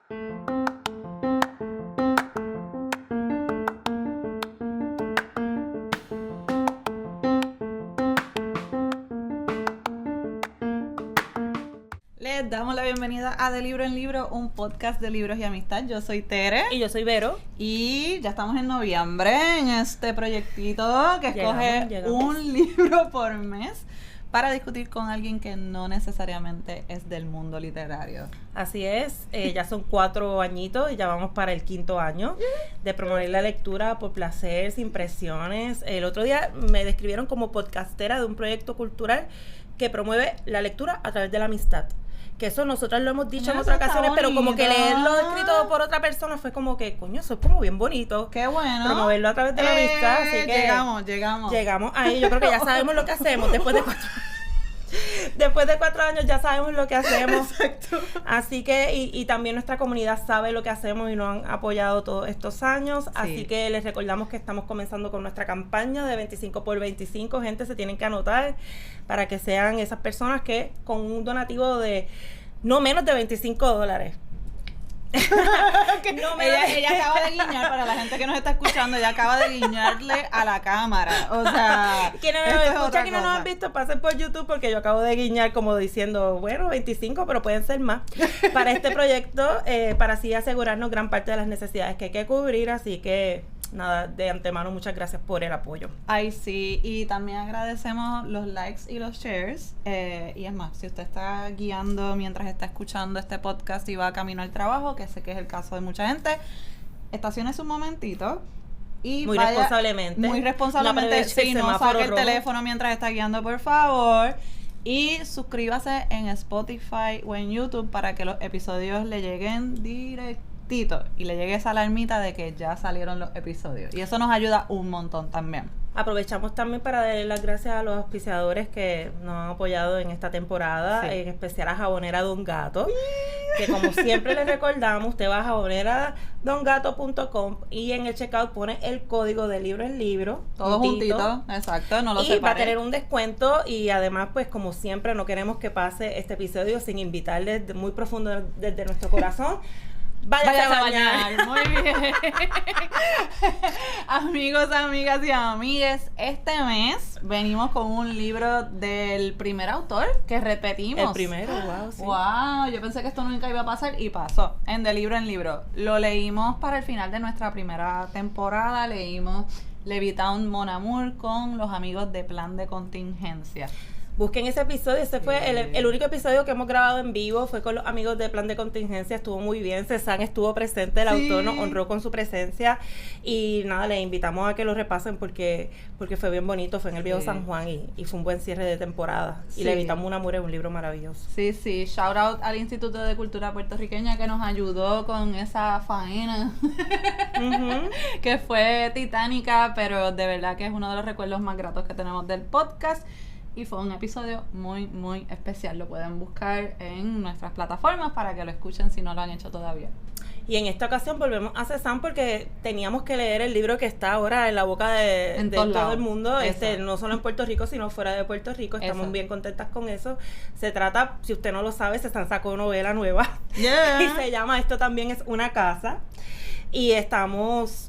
Les damos la bienvenida a De Libro en Libro, un podcast de libros y amistad. Yo soy Tere. Y yo soy Vero. Y ya estamos en noviembre en este proyectito que escoge Llegamos. un libro por mes para discutir con alguien que no necesariamente es del mundo literario. Así es, ya son 4 añitos y ya vamos para el 5º año de promover la lectura por placer, sin presiones. El otro día me describieron como podcastera de un proyecto cultural que promueve la lectura a través de la amistad. Que eso nosotros lo hemos dicho en otras ocasiones, pero como que leerlo escrito por otra persona fue como que, coño, eso es como bien bonito. ¡Qué bueno! Promoverlo a través de la amistad, así que... Llegamos ahí, yo creo que ya sabemos lo que hacemos después de 4 años ya sabemos lo que hacemos. Exacto. Así que, y también nuestra comunidad sabe lo que hacemos y nos han apoyado todos estos años. Sí. Así que les recordamos que estamos comenzando con nuestra campaña de 25 por 25. Gente, se tienen que anotar para que sean esas personas que con un donativo de no menos de $25. Ella acaba de guiñar, para la gente que nos está escuchando, ella acaba de guiñarle a la cámara. O sea, quienes nos escuchan, que no nos han visto, pasen por YouTube, porque yo acabo de guiñar como diciendo, bueno, 25, pero pueden ser más para este proyecto, para así asegurarnos gran parte de las necesidades que hay que cubrir. Así que nada, de antemano, muchas gracias por el apoyo. Ay, sí, y también agradecemos los likes y los shares. Y es más, si usted está guiando mientras está escuchando este podcast y va camino al trabajo, que sé que es el caso de mucha gente, estaciónese un momentito y muy responsablemente, si no saque el teléfono mientras está guiando, por favor. Y suscríbase en Spotify o en YouTube para que los episodios le lleguen directamente y le llegue esa alarmita de que ya salieron los episodios. Y eso nos ayuda un montón también. Aprovechamos también para darle las gracias a los auspiciadores que nos han apoyado en esta temporada, sí. En especial a Jabonera Don Gato, que como siempre les recordamos, usted va a jaboneradongato.com y en el checkout pone el código de Libro en Libro. Todo juntito, exacto, no lo separe. Y va a tener un descuento, y además, pues como siempre, no queremos que pase este episodio sin invitarles muy profundo desde nuestro corazón. Váyase a bañar. Muy bien. Amigos, amigas y amigues, este mes venimos con un libro del primer autor que repetimos. El primero, wow, sí. Wow, yo pensé que esto nunca iba a pasar y pasó. En De Libro en Libro. Lo leímos para el final de nuestra primera temporada. Leímos Levitown Mon Amour con los amigos de Plan de Contingencia. Busquen ese episodio, ese fue el único episodio que hemos grabado en vivo, fue con los amigos de Plan de Contingencia, estuvo muy bien, Cezanne estuvo presente, el autor nos honró con su presencia, y nada, les invitamos a que lo repasen porque fue bien bonito, fue en el Viejo San Juan y fue un buen cierre de temporada, y Levitown Mon Amour es un libro maravilloso. Sí, shout out al Instituto de Cultura Puertorriqueña que nos ayudó con esa faena, que fue titánica, pero de verdad que es uno de los recuerdos más gratos que tenemos del podcast. Y fue un episodio muy, muy especial. Lo pueden buscar en nuestras plataformas para que lo escuchen si no lo han hecho todavía. Y en esta ocasión volvemos a Cezanne porque teníamos que leer el libro que está ahora en la boca de todo el mundo, no solo en Puerto Rico, sino fuera de Puerto Rico. Estamos bien contentas con eso. Se trata, si usted no lo sabe, Cezanne sacó novela nueva. Y se llama Esto también es una casa. Y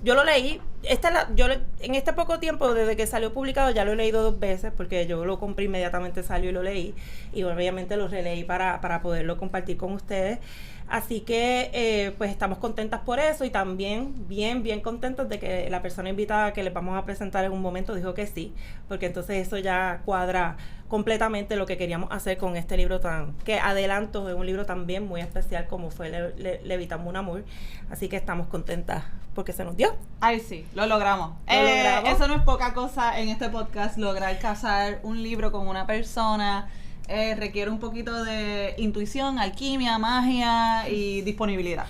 yo lo leí, en este poco tiempo, desde que salió publicado, ya lo he leído 2 veces, porque yo lo compré inmediatamente, salió y lo leí, y obviamente lo releí para poderlo compartir con ustedes. Así que pues estamos contentas por eso, y también bien contentos de que la persona invitada que les vamos a presentar en un momento dijo que sí, porque entonces eso ya cuadra completamente lo que queríamos hacer con este libro que adelanto, de un libro también muy especial como fue Levitown Mon Amour. Así que estamos contentas porque se nos dio. Ay, sí, lo logramos. Eso no es poca cosa en este podcast, lograr casar un libro con una persona. Requiere un poquito de intuición, alquimia, magia y disponibilidad.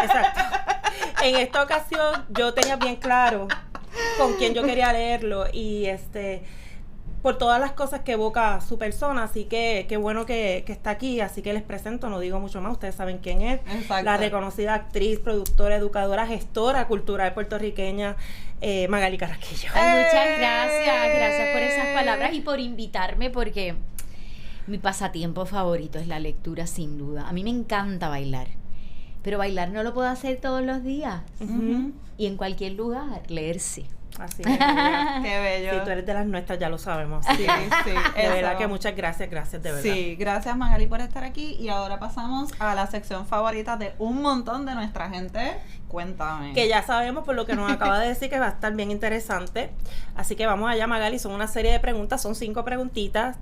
Exacto. En esta ocasión yo tenía bien claro con quién yo quería leerlo, y por todas las cosas que evoca su persona, así que qué bueno que está aquí, así que les presento, no digo mucho más, ustedes saben quién es. Exacto. La reconocida actriz, productora, educadora, gestora cultural puertorriqueña, Magali Carrasquillo. Muchas gracias por esas palabras y por invitarme, porque mi pasatiempo favorito es la lectura, sin duda. A mí me encanta bailar. Pero bailar no lo puedo hacer todos los días. Uh-huh. Y en cualquier lugar, leer sí. Así es, qué bello. Si tú eres de las nuestras, ya lo sabemos. Sí, sí. De verdad que muchas gracias, de verdad. Sí, gracias Magali por estar aquí. Y ahora pasamos a la sección favorita de un montón de nuestra gente. Cuéntame. Que ya sabemos por lo que nos acaba de decir que va a estar bien interesante. Así que vamos allá, Magali. Son una serie de preguntas, son 5 preguntitas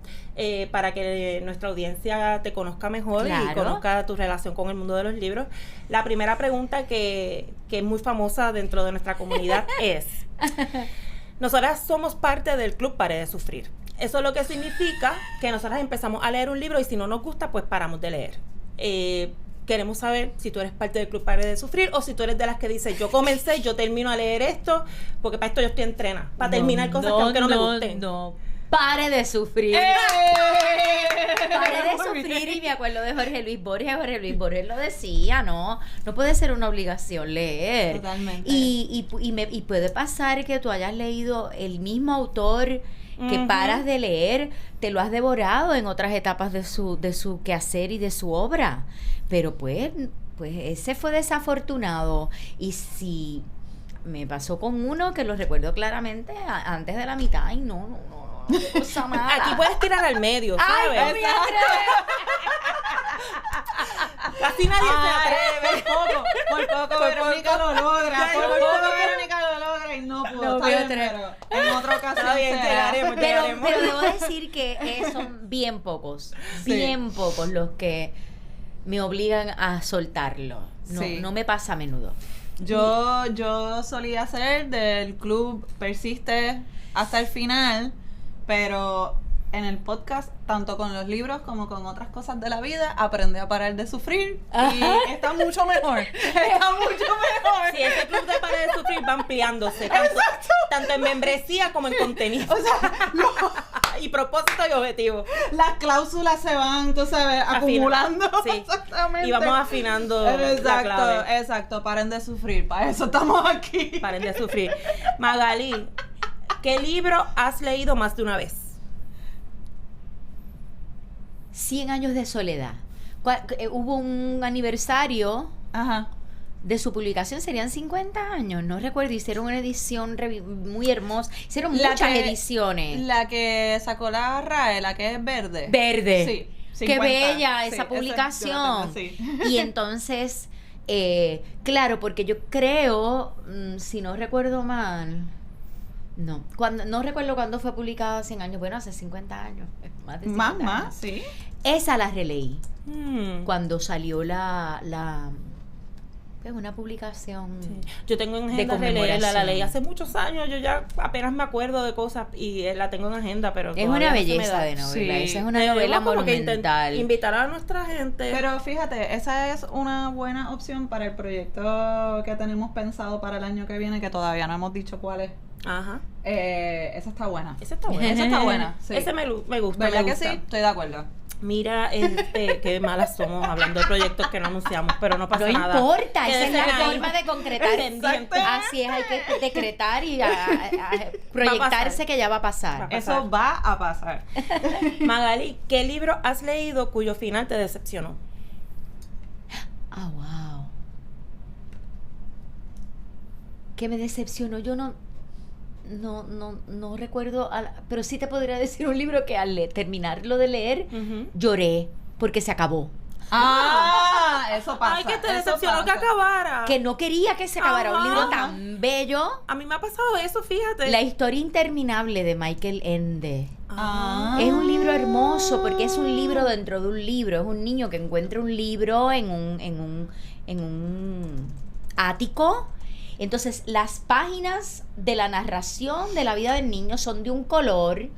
para que nuestra audiencia te conozca mejor y conozca tu relación con el mundo de los libros. La primera pregunta que es muy famosa dentro de nuestra comunidad es: nosotras somos parte del Club Pare de Sufrir. Eso es lo que significa que nosotras empezamos a leer un libro y si no nos gusta, pues paramos de leer. Queremos saber si tú eres parte del Club Pare de Sufrir o si tú eres de las que dice, yo comencé, yo termino a leer esto, porque para esto yo estoy entrena, para terminar cosas que aunque no me gusten. Pare de sufrir. Pare de sufrir. Y me acuerdo de Jorge Luis Borges. Jorge Luis Borges lo decía, no puede ser una obligación leer. Totalmente. Y puede pasar que tú hayas leído el mismo autor que paras de leer, te lo has devorado en otras etapas de su quehacer y de su obra. Pero pues ese fue desafortunado. Y si me pasó con uno que lo recuerdo claramente antes de la mitad, y no cosa mala. Aquí puedes tirar al medio, ¿sabes? Ay, no me atrevo. Casi nadie se atreve. Por poco Verónica lo logra. Por poco Verónica lo logra y no pudo. Pero en otra ocasión llegaremos. Pero debo decir que son bien pocos los que me obligan a soltarlo. No me pasa a menudo. Yo solía ser del club Persiste hasta el final, pero en el podcast, tanto con los libros como con otras cosas de la vida, aprendí a parar de sufrir y está mucho mejor. Está mucho mejor. Sí, ese club de Parar de Sufrir va ampliándose, tanto en membresía como en contenido. O sea, y propósito y objetivo. Las cláusulas se van, tú sabes, acumulando. Sí. Exactamente. Y vamos afinando la clave. Exacto, paren de sufrir, para eso estamos aquí. Paren de sufrir. Magali, ¿qué libro has leído más de una vez? 100 años de soledad. Hubo un aniversario de su publicación, serían 50 años, no recuerdo, hicieron una edición muy hermosa, hicieron muchas ediciones. La que sacó la RAE, la que es verde. Verde. Sí. 50. Qué bella esa publicación. Y entonces, claro, porque yo creo, si no recuerdo mal, no recuerdo cuándo fue publicada 100 años, bueno, hace 50 años, más de 50 años. Sí. Esa la releí cuando salió una publicación. Sí. Yo tengo en agenda de leerla, la leí hace muchos años, yo ya apenas me acuerdo de cosas y la tengo en agenda, pero es una belleza de novela, sí. Esa es una novela monumental. Invitar a nuestra gente. Pero fíjate, esa es una buena opción para el proyecto que tenemos pensado para el año que viene, que todavía no hemos dicho cuál es. Ajá. Esa está buena. Esa está buena. Sí. Ese me gusta. ¿Verdad que sí? Estoy de acuerdo. Mira, qué malas somos hablando de proyectos que no anunciamos, pero no pasa nada. No importa, esa es la forma de concretar. Así es, hay que decretar y proyectarse que ya va a pasar. Eso va a pasar. Magali, ¿qué libro has leído cuyo final te decepcionó? Wow. ¿Qué me decepcionó? Yo no recuerdo, pero sí te podría decir un libro que al terminarlo de leer lloré porque se acabó. Eso pasa. Ay, que te decepcionó que acabara. Que no quería que se acabara. Un libro tan bello. A mí me ha pasado eso, fíjate. La historia interminable de Michael Ende. Es un libro hermoso porque es un libro dentro de un libro. Es un niño que encuentra un libro en un ático. Entonces, las páginas de la narración de la vida del niño son de un color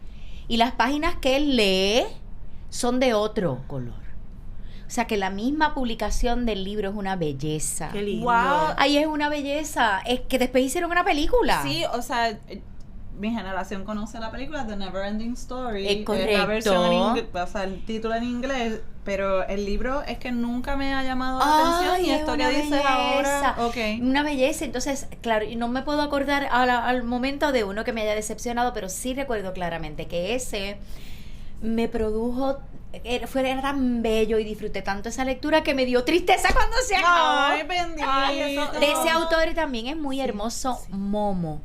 y las páginas que él lee son de otro color. O sea, que la misma publicación del libro es una belleza. ¡Qué lindo! ¡Wow! Ahí es una belleza. Es que después hicieron una película. Sí, o sea, mi generación conoce la película The Neverending Story. Es correcto. La versión o sea, el título en inglés, pero el libro es que nunca me ha llamado la atención y esto que dices ahora, una belleza. Entonces, claro, no me puedo acordar al momento de uno que me haya decepcionado, pero sí recuerdo claramente que ese me produjo, era tan bello y disfruté tanto esa lectura que me dio tristeza cuando se acabó. Ay, bendito. De ese autor también es muy hermoso, sí. Momo,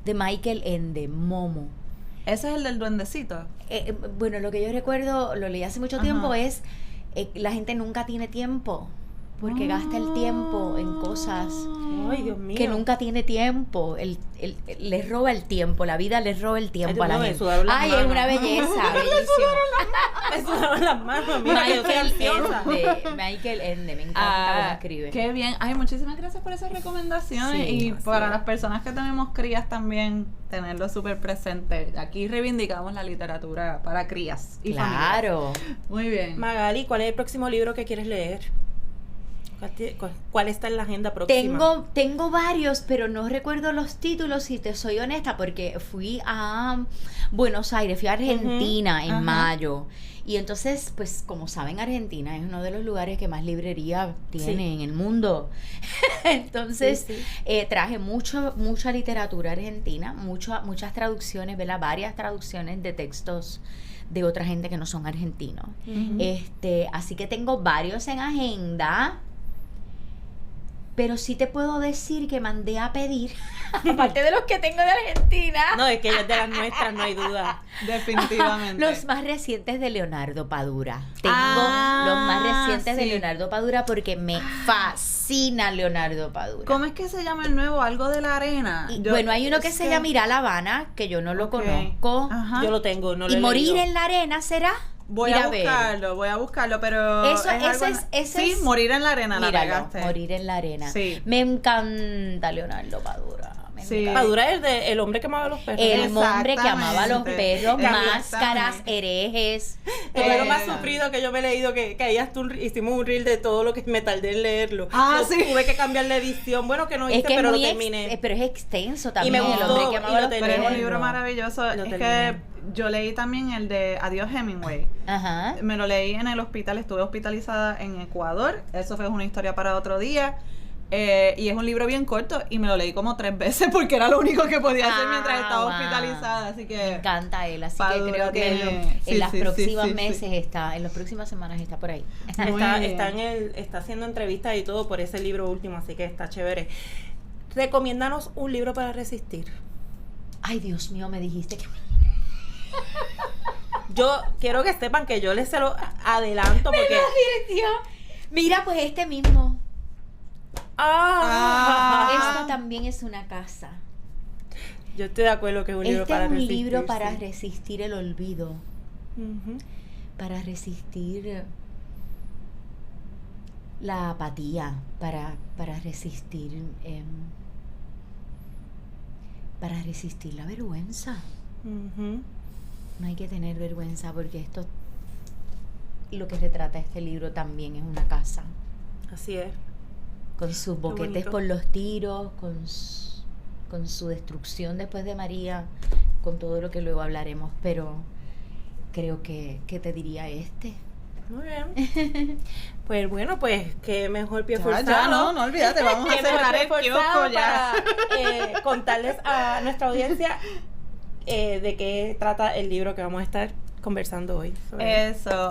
de Michael Ende, Momo. ¿Ese es el del duendecito? Bueno, lo que yo recuerdo, lo leí hace mucho tiempo, es la gente nunca tiene tiempo. Porque gasta el tiempo en cosas que nunca tiene tiempo. Les roba el tiempo, la vida les roba el tiempo a la gente. Ay, es una belleza, bellísimo. Me sudaron las manos, mira, Michael Ende, me encanta cómo escribe. Qué bien. Ay, muchísimas gracias por esas recomendaciones. Sí, y para las personas que tenemos crías también, tenerlo súper presente. Aquí reivindicamos la literatura para crías y claro. familias. Muy bien. Magali, ¿cuál es el próximo libro que quieres leer? ¿Cuál está en la agenda próxima? Tengo varios, pero no recuerdo los títulos, si te soy honesta, porque fui a Buenos Aires, fui a Argentina en mayo. Y entonces, pues, como saben, Argentina es uno de los lugares que más librería tiene en el mundo. Entonces, traje mucha literatura argentina, muchas traducciones, ¿verdad? Varias traducciones de textos de otra gente que no son argentinos. Así que tengo varios en agenda. Pero sí te puedo decir que mandé a pedir, aparte de los que tengo de Argentina. No, es que ellos de las nuestras, no hay duda. Definitivamente. Los más recientes de Leonardo Padura. Tengo los más recientes de Leonardo Padura porque me fascina Leonardo Padura. ¿Cómo es que se llama el nuevo? Algo de la arena. Bueno, hay uno que se llama Ir a La Habana, que yo no lo conozco. Ajá. Yo lo tengo, no lo he leído. ¿Y Morir en la arena será? Voy a buscarlo, pero sí, Morir en la arena. Míralo, la pegaste. Morir en la arena. Sí. Me encanta Leonardo Padura. Padura es el hombre que amaba a los perros. El hombre que amaba a los perros, máscaras, herejes. El libro más sufrido que yo me he leído, que hicimos un reel de todo lo que me tardé en leerlo. Tuve que cambiar la edición. Bueno, que no hice, pero lo terminé. Pero es extenso también. Y me gustó, el hombre que amaba a los perros. Pero es un libro maravilloso. Que yo leí también el de Adiós Hemingway. Ajá. Me lo leí en el hospital, estuve hospitalizada en Ecuador. Eso fue una historia para otro día. Y es un libro bien corto y me lo leí como 3 veces porque era lo único que podía hacer mientras estaba hospitalizada. Así que me encanta él, así que creo que en las próximas meses está, en las próximas semanas está por ahí. Está haciendo entrevistas y todo por ese libro último, así que está chévere. Recomiéndanos un libro para resistir. Ay, Dios mío, me dijiste que yo quiero que sepan que yo les se lo adelanto porque mira, pues este mismo. Esto también es una casa. Yo estoy de acuerdo que es un libro para resistir. Este es un libro para resistir el olvido. Para resistir la apatía, para resistir la vergüenza. No hay que tener vergüenza porque esto, lo que retrata este libro también es una casa. Así es. Con sus boquetes por los tiros, con su destrucción después de María, con todo lo que luego hablaremos, pero creo que te diría este. Muy bien. Pues bueno, pues qué mejor pie forzado. Ya no olvídate, vamos a cerrar el kiosco ya. Para contarles a nuestra audiencia de qué trata el libro que vamos a estar conversando hoy.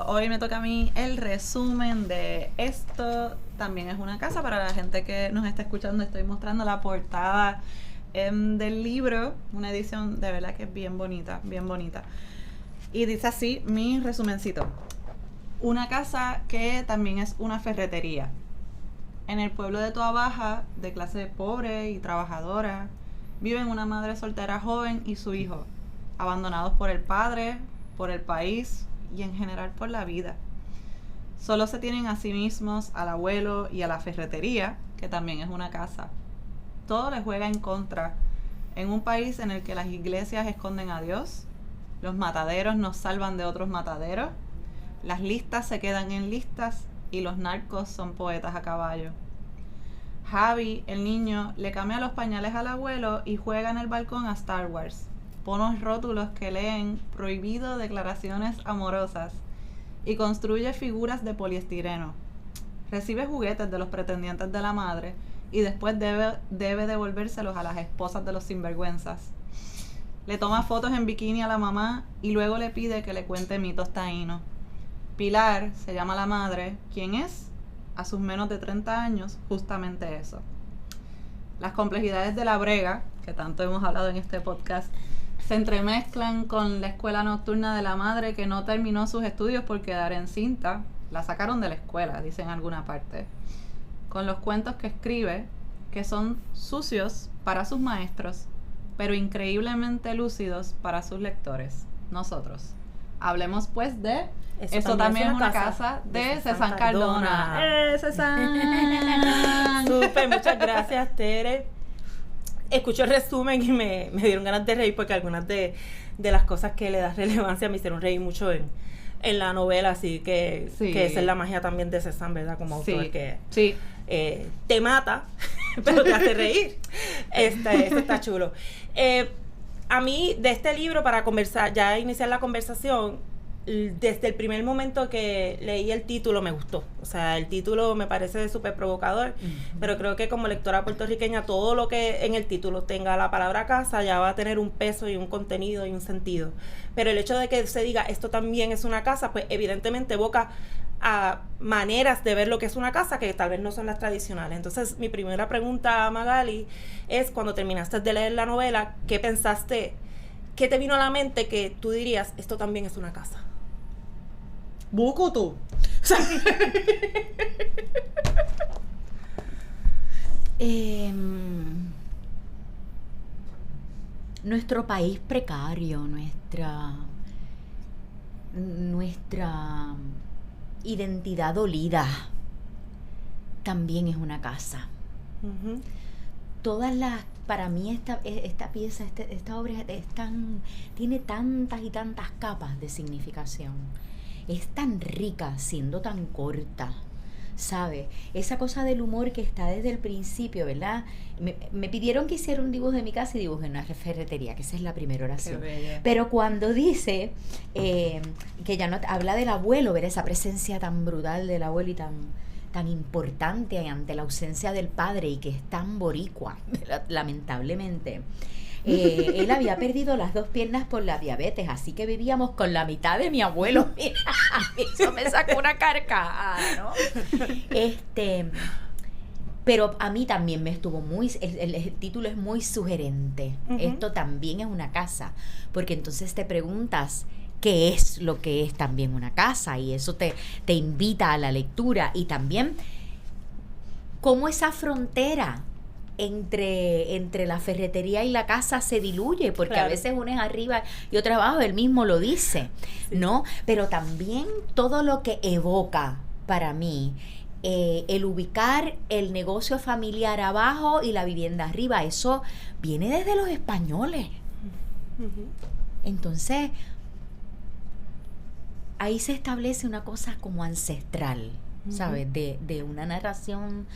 Hoy me toca a mí el resumen de esto. También es una casa para la gente que nos está escuchando. Estoy mostrando la portada del libro, una edición de verdad que es bien bonita, bien bonita. Y dice así mi resumencito. Una casa que también es una ferretería. En el pueblo de Toa Baja, de clase pobre y trabajadora, viven una madre soltera joven y su hijo, abandonados por el padre, por el país y en general por la vida. Solo se tienen a sí mismos, al abuelo y a la ferretería, que también es una casa. Todo les juega en contra. En un país en el que las iglesias esconden a Dios, los mataderos nos salvan de otros mataderos, las listas se quedan en listas y los narcos son poetas a caballo. Javi, el niño, le cambia los pañales al abuelo y juega en el balcón a Star Wars. Pone rótulos que leen prohibido declaraciones amorosas y construye figuras de poliestireno. Recibe juguetes de los pretendientes de la madre y después debe devolvérselos a las esposas de los sinvergüenzas. Le toma fotos en bikini a la mamá y luego le pide que le cuente mitos taínos. Pilar se llama la madre, quien es, a sus menos de 30 años, justamente eso. Las complejidades de la brega, que tanto hemos hablado en este podcast, se entremezclan con la escuela nocturna de la madre que no terminó sus estudios por quedar encinta. La sacaron de la escuela, dice en alguna parte. Con los cuentos que escribe, que son sucios para sus maestros, pero increíblemente lúcidos para sus lectores, nosotros. Hablemos pues de Eso también es una casa de Cezanne Cardona. Cezanne! Súper, muchas gracias, Tere. Escucho el resumen y me dieron ganas de reír porque algunas de las cosas que le das relevancia me hicieron reír mucho en la novela, así que, que esa es la magia también de Cezanne, ¿verdad? Como autor que te mata, pero te hace reír. Eso está chulo. A mí, de este libro, para conversar, ya iniciar la conversación, desde el primer momento que leí el título me gustó. O sea, el título me parece súper provocador, pero creo que como lectora puertorriqueña, todo lo que en el título tenga la palabra casa ya va a tener un peso y un contenido y un sentido. Pero el hecho de que se diga esto también es una casa, pues evidentemente evoca a maneras de ver lo que es una casa que tal vez no son las tradicionales. Entonces, mi primera pregunta a Magali es, cuando terminaste de leer la novela, ¿qué pensaste? ¿Qué te vino a la mente que tú dirías, esto también es una casa? Bukutu. Nuestro país precario, nuestra identidad dolida también es una casa. Para mí esta pieza, esta obra tiene tantas y tantas capas de significación. Es tan rica siendo tan corta, ¿sabes? Esa cosa del humor que está desde el principio, ¿verdad? Me pidieron que hiciera un dibujo de mi casa y dibujé una ferretería, que esa es la primera oración. Pero cuando dice que ya no habla del abuelo, ver esa presencia tan brutal del abuelo y tan importante ante la ausencia del padre y que es tan boricua, lamentablemente. Él había perdido las 2 piernas por la diabetes, así que vivíamos con la mitad de mi abuelo. Mira, eso me sacó una carcajada, ¿no? Pero a mí también me estuvo el título es muy sugerente. Esto también es una casa, porque entonces te preguntas qué es lo que es también una casa, y eso te invita a la lectura, y también cómo esa frontera entre la ferretería y la casa se diluye, porque claro, a veces uno es arriba y otro abajo, él mismo lo dice, ¿no? Pero también todo lo que evoca para mí, el ubicar el negocio familiar abajo y la vivienda arriba, eso viene desde los españoles. Entonces, ahí se establece una cosa como ancestral, ¿sabes? De una narración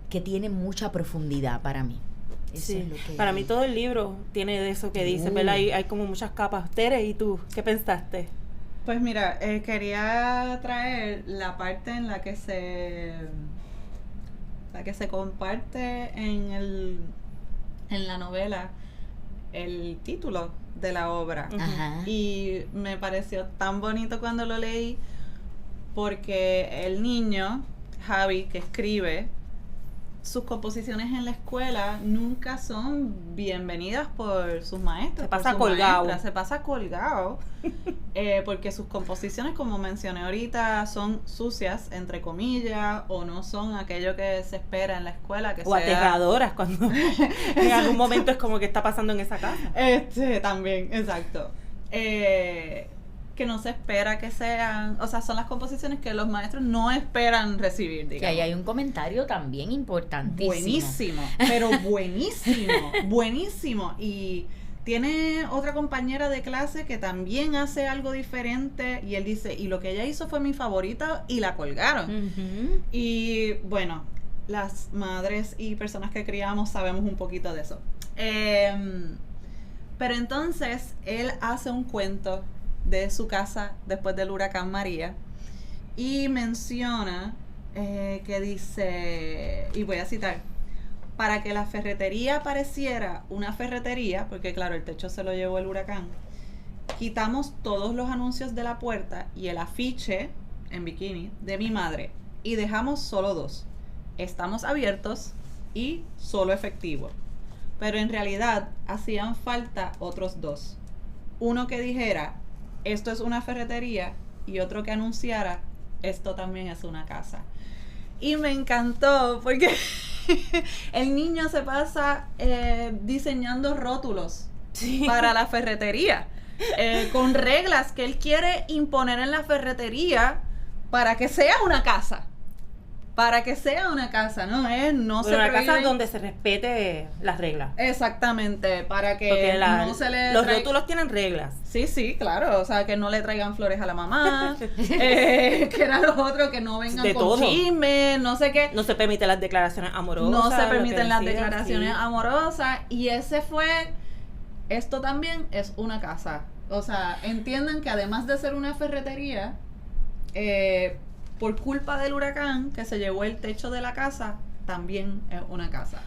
que tiene mucha profundidad para mí. Eso es lo que para mí todo el libro tiene de eso que dice, ¿verdad? Hay como muchas capas. Tere, ¿y tú? ¿Qué pensaste? Pues mira, quería traer la parte en la que se comparte en la novela el título de la obra. Y me pareció tan bonito cuando lo leí, porque el niño, Javi, que escribe, sus composiciones en la escuela nunca son bienvenidas por sus maestros. Se pasa colgado. Se pasa colgado. Porque sus composiciones, como mencioné ahorita, son sucias, entre comillas, o no son aquello que se espera en la escuela. O aterradoras, cuando en algún momento es como que está pasando en esa casa. También, exacto. Que no se espera que sean, o sea, son las composiciones que los maestros no esperan recibir, digamos. Que ahí hay un comentario también importantísimo. Buenísimo, pero buenísimo. Y tiene otra compañera de clase que también hace algo diferente, y él dice, y lo que ella hizo fue mi favorita, y la colgaron. Y bueno, las madres y personas que criamos sabemos un poquito de eso. Pero entonces, él hace un cuento de su casa después del huracán María, y menciona que dice, y voy a citar: para que la ferretería pareciera una ferretería, porque claro, el techo se lo llevó el huracán, quitamos todos los anuncios de la puerta y el afiche en bikini de mi madre y dejamos solo 2. Estamos abiertos y solo efectivo. Pero en realidad hacían falta otros 2. Uno que dijera, esto es una ferretería, y otro que anunciara, esto también es una casa. Y me encantó porque el niño se pasa diseñando rótulos para la ferretería, con reglas que él quiere imponer en la ferretería para que sea una casa. Para que sea una casa, ¿no? Una casa donde se respete las reglas. Exactamente, para que no se le... Los rótulos tienen reglas. Sí, claro, o sea, que no le traigan flores a la mamá, que era lo otro, que no vengan con chismes, no sé qué. No se permiten las declaraciones amorosas. No se permiten las declaraciones amorosas, y esto también es una casa. O sea, entiendan que además de ser una ferretería, por culpa del huracán que se llevó el techo de la casa, también es una casa.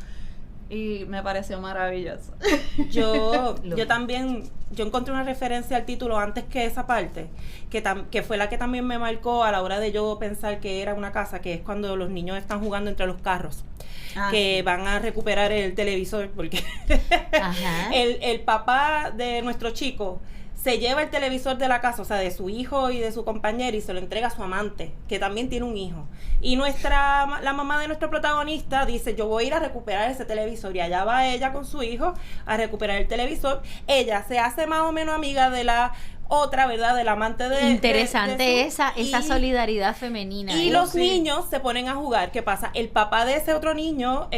Y me pareció maravilloso. Yo también, yo encontré una referencia al título antes que esa parte, que fue la que también me marcó a la hora de yo pensar que era una casa, que es cuando los niños están jugando entre los carros, que van a recuperar el televisor, porque el papá de nuestro chico se lleva el televisor de la casa, o sea, de su hijo y de su compañero, y se lo entrega a su amante, que también tiene un hijo. Y la mamá de nuestro protagonista dice, yo voy a ir a recuperar ese televisor, y allá va ella con su hijo a recuperar el televisor. Ella se hace más o menos amiga de la otra, ¿verdad? Del amante de... Interesante esa solidaridad femenina. Y los niños se ponen a jugar. ¿Qué pasa? El papá de ese otro niño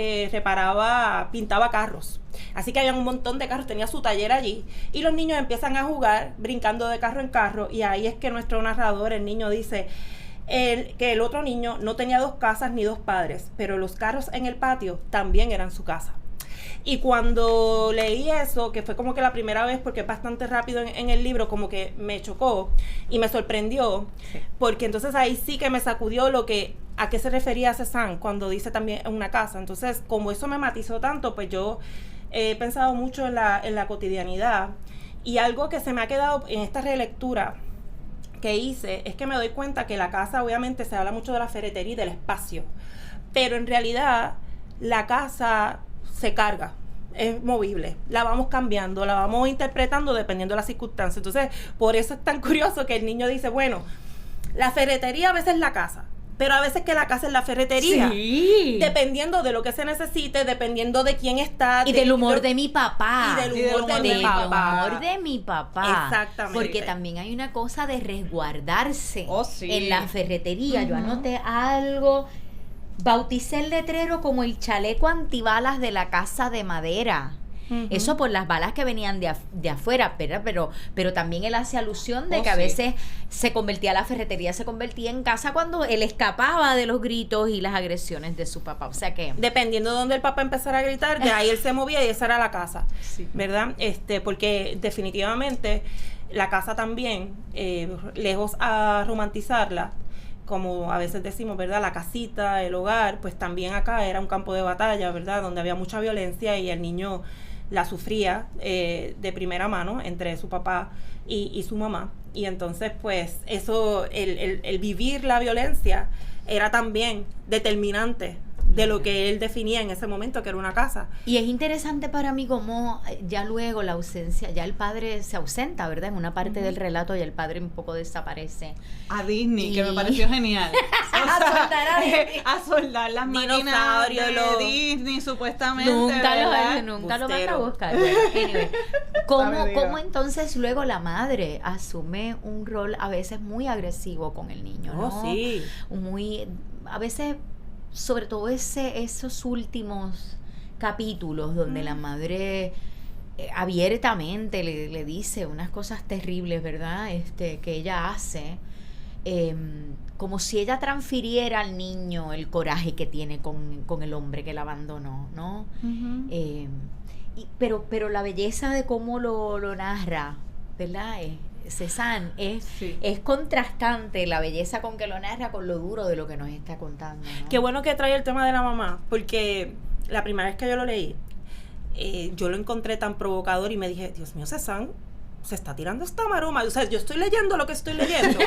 pintaba carros. Así que había un montón de carros, tenía su taller allí. Y los niños empiezan a jugar, brincando de carro en carro. Y ahí es que nuestro narrador, el niño, dice que el otro niño no tenía 2 casas ni 2 padres, pero los carros en el patio también eran su casa. Y cuando leí eso, que fue como que la primera vez, porque es bastante rápido en el libro, como que me chocó y me sorprendió, porque entonces ahí sí que me sacudió a qué se refería Cézanne cuando dice también una casa. Entonces, como eso me matizó tanto, pues yo he pensado mucho en la cotidianidad, y algo que se me ha quedado en esta relectura que hice es que me doy cuenta que la casa, obviamente se habla mucho de la ferretería y del espacio, pero en realidad la casa se carga, es movible, la vamos cambiando, la vamos interpretando dependiendo de las circunstancias. Entonces, por eso es tan curioso que el niño dice, bueno, la ferretería a veces es la casa, pero a veces que la casa es la ferretería. Sí. Dependiendo de lo que se necesite, dependiendo de quién está. Y del humor de mi papá. Y del humor de mi papá. Exactamente. Porque también hay una cosa de resguardarse en la ferretería. Yo anoté algo. Bauticé el letrero como el chaleco antibalas de la casa de madera. Eso por las balas que venían de afuera, pero también él hace alusión de que a veces la ferretería se convertía en casa cuando él escapaba de los gritos y las agresiones de su papá. O sea que... Dependiendo de dónde el papá empezara a gritar, de ahí él se movía y esa era la casa, ¿verdad? Porque definitivamente la casa también, lejos a romantizarla, como a veces decimos, ¿verdad? La casita, el hogar, pues también acá era un campo de batalla, ¿verdad? Donde había mucha violencia y el niño la sufría de primera mano entre su papá y su mamá. Y entonces, pues, eso, el vivir la violencia era también determinante de lo que él definía en ese momento, que era una casa. Y es interesante para mí cómo ya luego la ausencia, ya el padre se ausenta, ¿verdad? En una parte del relato ya el padre un poco desaparece. A Disney, que me pareció genial. A soldar las máquinas de Disney, supuestamente. Nunca lo van a buscar. Anyway, ¿cómo entonces luego la madre asume un rol a veces muy agresivo con el niño, ¿no? Sí. A veces... Sobre todo esos últimos capítulos donde la madre abiertamente le dice unas cosas terribles, ¿verdad? Que ella hace, como si ella transfiriera al niño el coraje que tiene con el hombre que la abandonó, ¿no? Pero la belleza de cómo lo narra, ¿verdad? Cézanne, es contrastante la belleza con que lo narra con lo duro de lo que nos está contando, ¿no? Qué bueno que trae el tema de la mamá, porque la primera vez que yo lo leí, yo lo encontré tan provocador y me dije, Dios mío, Cézanne se está tirando esta maroma. O sea, yo estoy leyendo lo que estoy leyendo.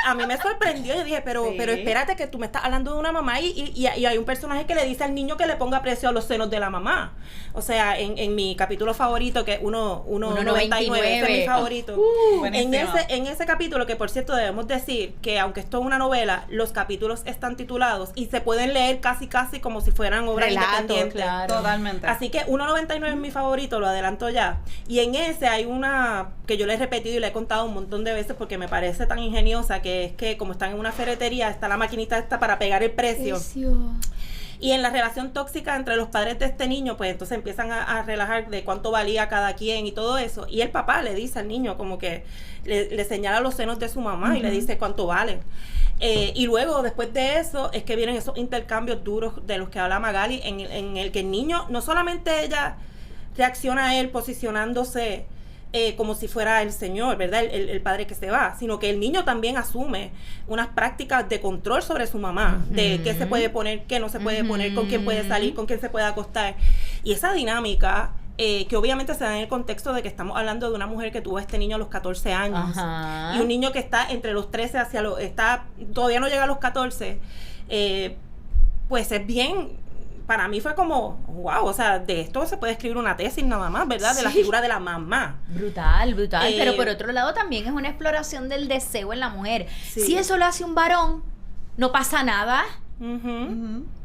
A mí me sorprendió. Yo dije, pero espérate, que tú me estás hablando de una mamá y hay un personaje que le dice al niño que le ponga precio a los senos de la mamá. O sea, en mi capítulo favorito, que es 1.99, ese es mi favorito. En ese capítulo, que por cierto debemos decir que aunque esto es una novela, los capítulos están titulados y se pueden leer casi como si fueran obras independientes. Claro. Totalmente. Así que 1.99 es mi favorito, lo adelanto ya. Y en ese hay una que yo le he repetido y le he contado un montón de veces porque me parece tan ingeniosa, que es que como están en una ferretería, está la maquinita esta para pegar el precio. Y en la relación tóxica entre los padres de este niño, pues entonces empiezan a relajar de cuánto valía cada quien y todo eso. Y el papá le dice al niño, como que le señala los senos de su mamá y le dice cuánto valen. Y luego, después de eso, es que vienen esos intercambios duros de los que habla Magali, en el que el niño, no solamente ella reacciona a él posicionándose como si fuera el señor, ¿verdad? El padre que se va, sino que el niño también asume unas prácticas de control sobre su mamá, de qué se puede poner, qué no se puede poner, con quién puede salir, con quién se puede acostar. Y esa dinámica, que obviamente se da en el contexto de que estamos hablando de una mujer que tuvo a este niño a los 14 años, y un niño que está entre los 13 todavía no llega a los 14, pues es bien... Para mí fue como, wow, o sea, de esto se puede escribir una tesis nada más, ¿verdad? De la figura de la mamá. Brutal. Pero por otro lado también es una exploración del deseo en la mujer. Sí. Si eso lo hace un varón, no pasa nada.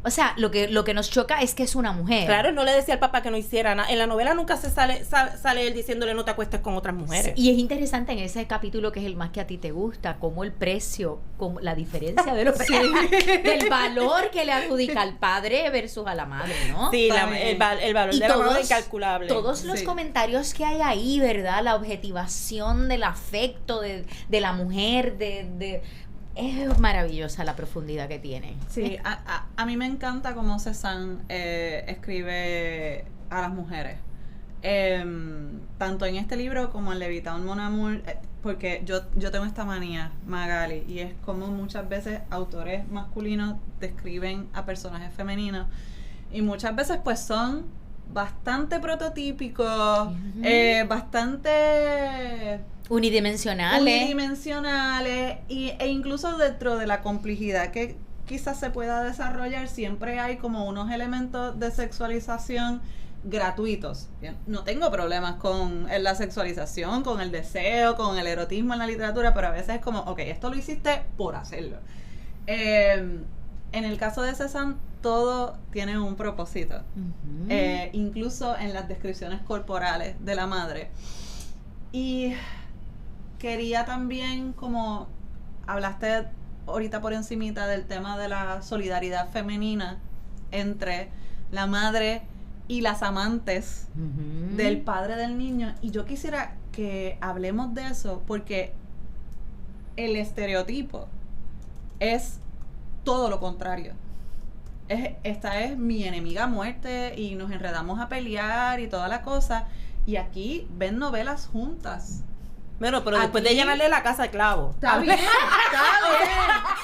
O sea, lo que nos choca es que es una mujer. Claro, no le decía al papá que no hiciera nada. En la novela nunca se sale él diciéndole no te acuestes con otras mujeres. Sí, y es interesante en ese capítulo, que es el más que a ti te gusta, cómo el precio, como la diferencia de los del valor que le adjudica al padre versus a la madre, ¿no? Sí, el valor de la madre es incalculable. Todos los comentarios que hay ahí, ¿verdad? La objetivación del afecto de la mujer, es maravillosa la profundidad que tiene. Sí, a mí me encanta cómo Cézanne escribe a las mujeres. Tanto en este libro como en Levitown Mon Amour, porque yo tengo esta manía, Magali, y es como muchas veces autores masculinos describen a personajes femeninos y muchas veces pues son bastante prototípicos, bastante... unidimensionales e incluso dentro de la complejidad que quizás se pueda desarrollar, siempre hay como unos elementos de sexualización gratuitos. Bien, no tengo problemas con la sexualización, con el deseo, con el erotismo en la literatura, pero a veces es como, ok, esto lo hiciste por hacerlo. En el caso de Cézanne, todo tiene un propósito, incluso en las descripciones corporales de la madre. Y quería también, como hablaste ahorita por encimita del tema de la solidaridad femenina entre la madre y las amantes del padre del niño, y yo quisiera que hablemos de eso porque el estereotipo es todo lo contrario. Esta es mi enemiga a muerte y nos enredamos a pelear y toda la cosa, y aquí ven novelas juntas. Bueno, pero después de llenarle la casa de clavo. Está bien.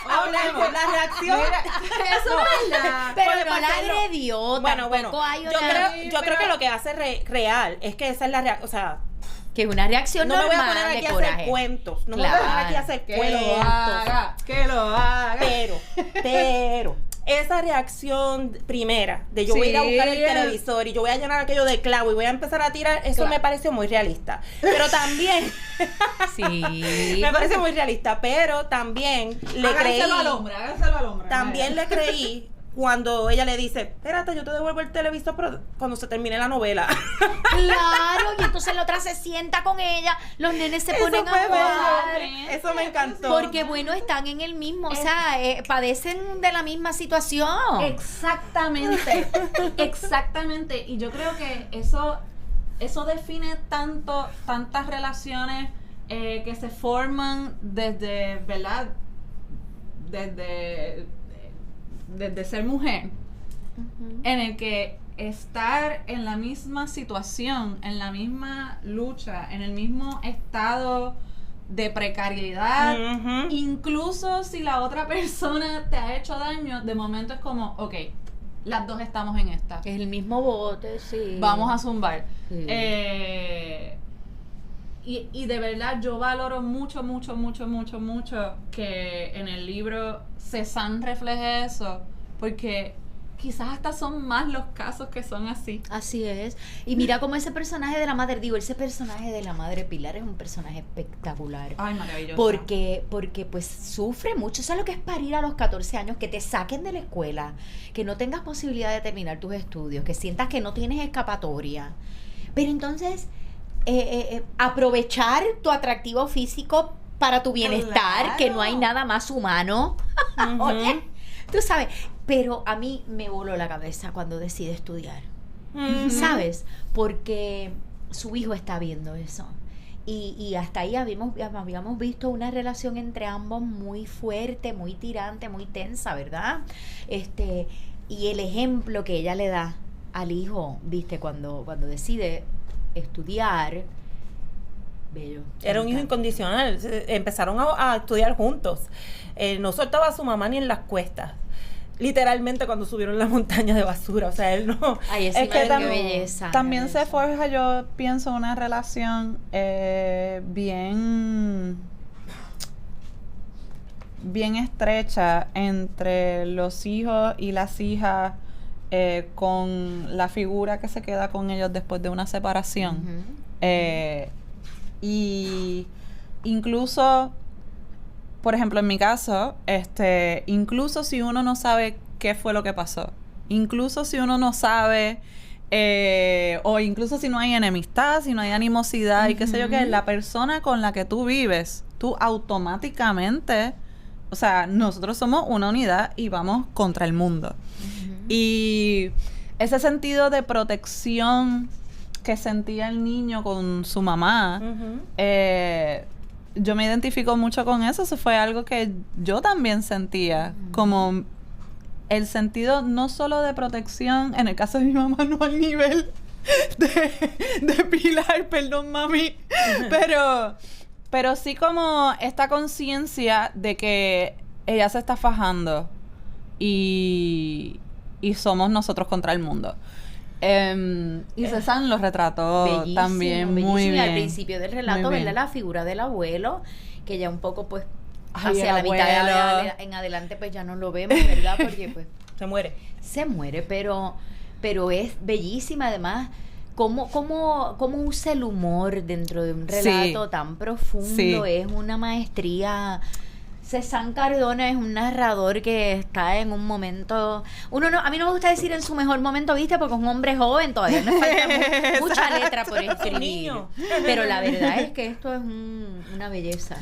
Hablemos, la reacción. Eso es verdad. Pero no la agredió. Bueno. Yo creo que lo que hace real es que esa es la reacción. O sea, que es una reacción normal. No me voy a poner aquí a hacer cuentos. No me voy a poner aquí a hacer cuentos. Que lo haga. Pero esa reacción primera de yo voy a ir a buscar el televisor y yo voy a llenar aquello de clavo y voy a empezar a tirar, eso me pareció muy realista. Pero también me parece muy realista, pero también le creí. Hágaselo al hombre. También le creí cuando ella le dice, espérate, yo te devuelvo el televisor, pero cuando se termine la novela. Claro, y entonces la otra se sienta con ella, los nenes se ponen a jugar. Eso me encantó. Porque bueno, están en el mismo, o sea, padecen de la misma situación. Exactamente. Y yo creo que eso define tantas relaciones que se forman desde, ¿verdad? Desde ser mujer, en el que estar en la misma situación, en la misma lucha, en el mismo estado de precariedad, incluso si la otra persona te ha hecho daño, de momento es como, ok, las dos estamos en esta. Es el mismo bote, sí. Vamos a zumbar. Sí. Y de verdad yo valoro mucho que en el libro Cézanne refleje eso, porque quizás hasta son más los casos que son así. Así es. Y mira cómo ese personaje de la madre Pilar es un personaje espectacular. Ay, maravilloso. Porque pues sufre mucho. ¿Sabes lo que es parir a los 14 años? Que te saquen de la escuela, que no tengas posibilidad de terminar tus estudios, que sientas que no tienes escapatoria. Pero entonces, aprovechar tu atractivo físico para tu bienestar, claro, que no hay nada más humano. Oye, tú sabes. Pero a mí me voló la cabeza cuando decide estudiar, ¿sabes? Porque su hijo está viendo eso. Y hasta ahí habíamos visto una relación entre ambos muy fuerte, muy tirante, muy tensa, ¿verdad? Y el ejemplo que ella le da al hijo, ¿viste? Cuando decide estudiar, bello. Era un hijo incondicional. Empezaron a estudiar juntos. No soltaba a su mamá ni en las cuestas. Literalmente cuando subieron la montaña de basura, o sea, él no... Ay, es que qué belleza. También se forja, yo pienso, una relación bien estrecha entre los hijos y las hijas, con la figura que se queda con ellos después de una separación. Y incluso... Por ejemplo, en mi caso, incluso si uno no sabe qué fue lo que pasó, incluso si uno no sabe, o incluso si no hay enemistad, si no hay animosidad y qué sé yo qué, la persona con la que tú vives, tú automáticamente, o sea, nosotros somos una unidad y vamos contra el mundo. Y ese sentido de protección que sentía el niño con su mamá, yo me identifico mucho con eso. Eso fue algo que yo también sentía, como el sentido no solo de protección, en el caso de mi mamá no al nivel de Pilar, perdón mami, pero sí como esta conciencia de que ella se está fajando y somos nosotros contra el mundo. Y Cézanne lo retrató bellísimo, también muy bien. Al principio del relato, ¿verdad? La figura del abuelo, que ya un poco pues hacia la mitad en adelante pues ya no lo vemos, ¿verdad? Porque pues se muere, pero es bellísima además cómo usa el humor dentro de un relato tan profundo. Es una maestría. Cézanne Cardona es un narrador que está en un momento... a mí no me gusta decir en su mejor momento, ¿viste? Porque es un hombre joven, todavía me falta mucha letra por escribir. Pero la verdad es que esto es una belleza.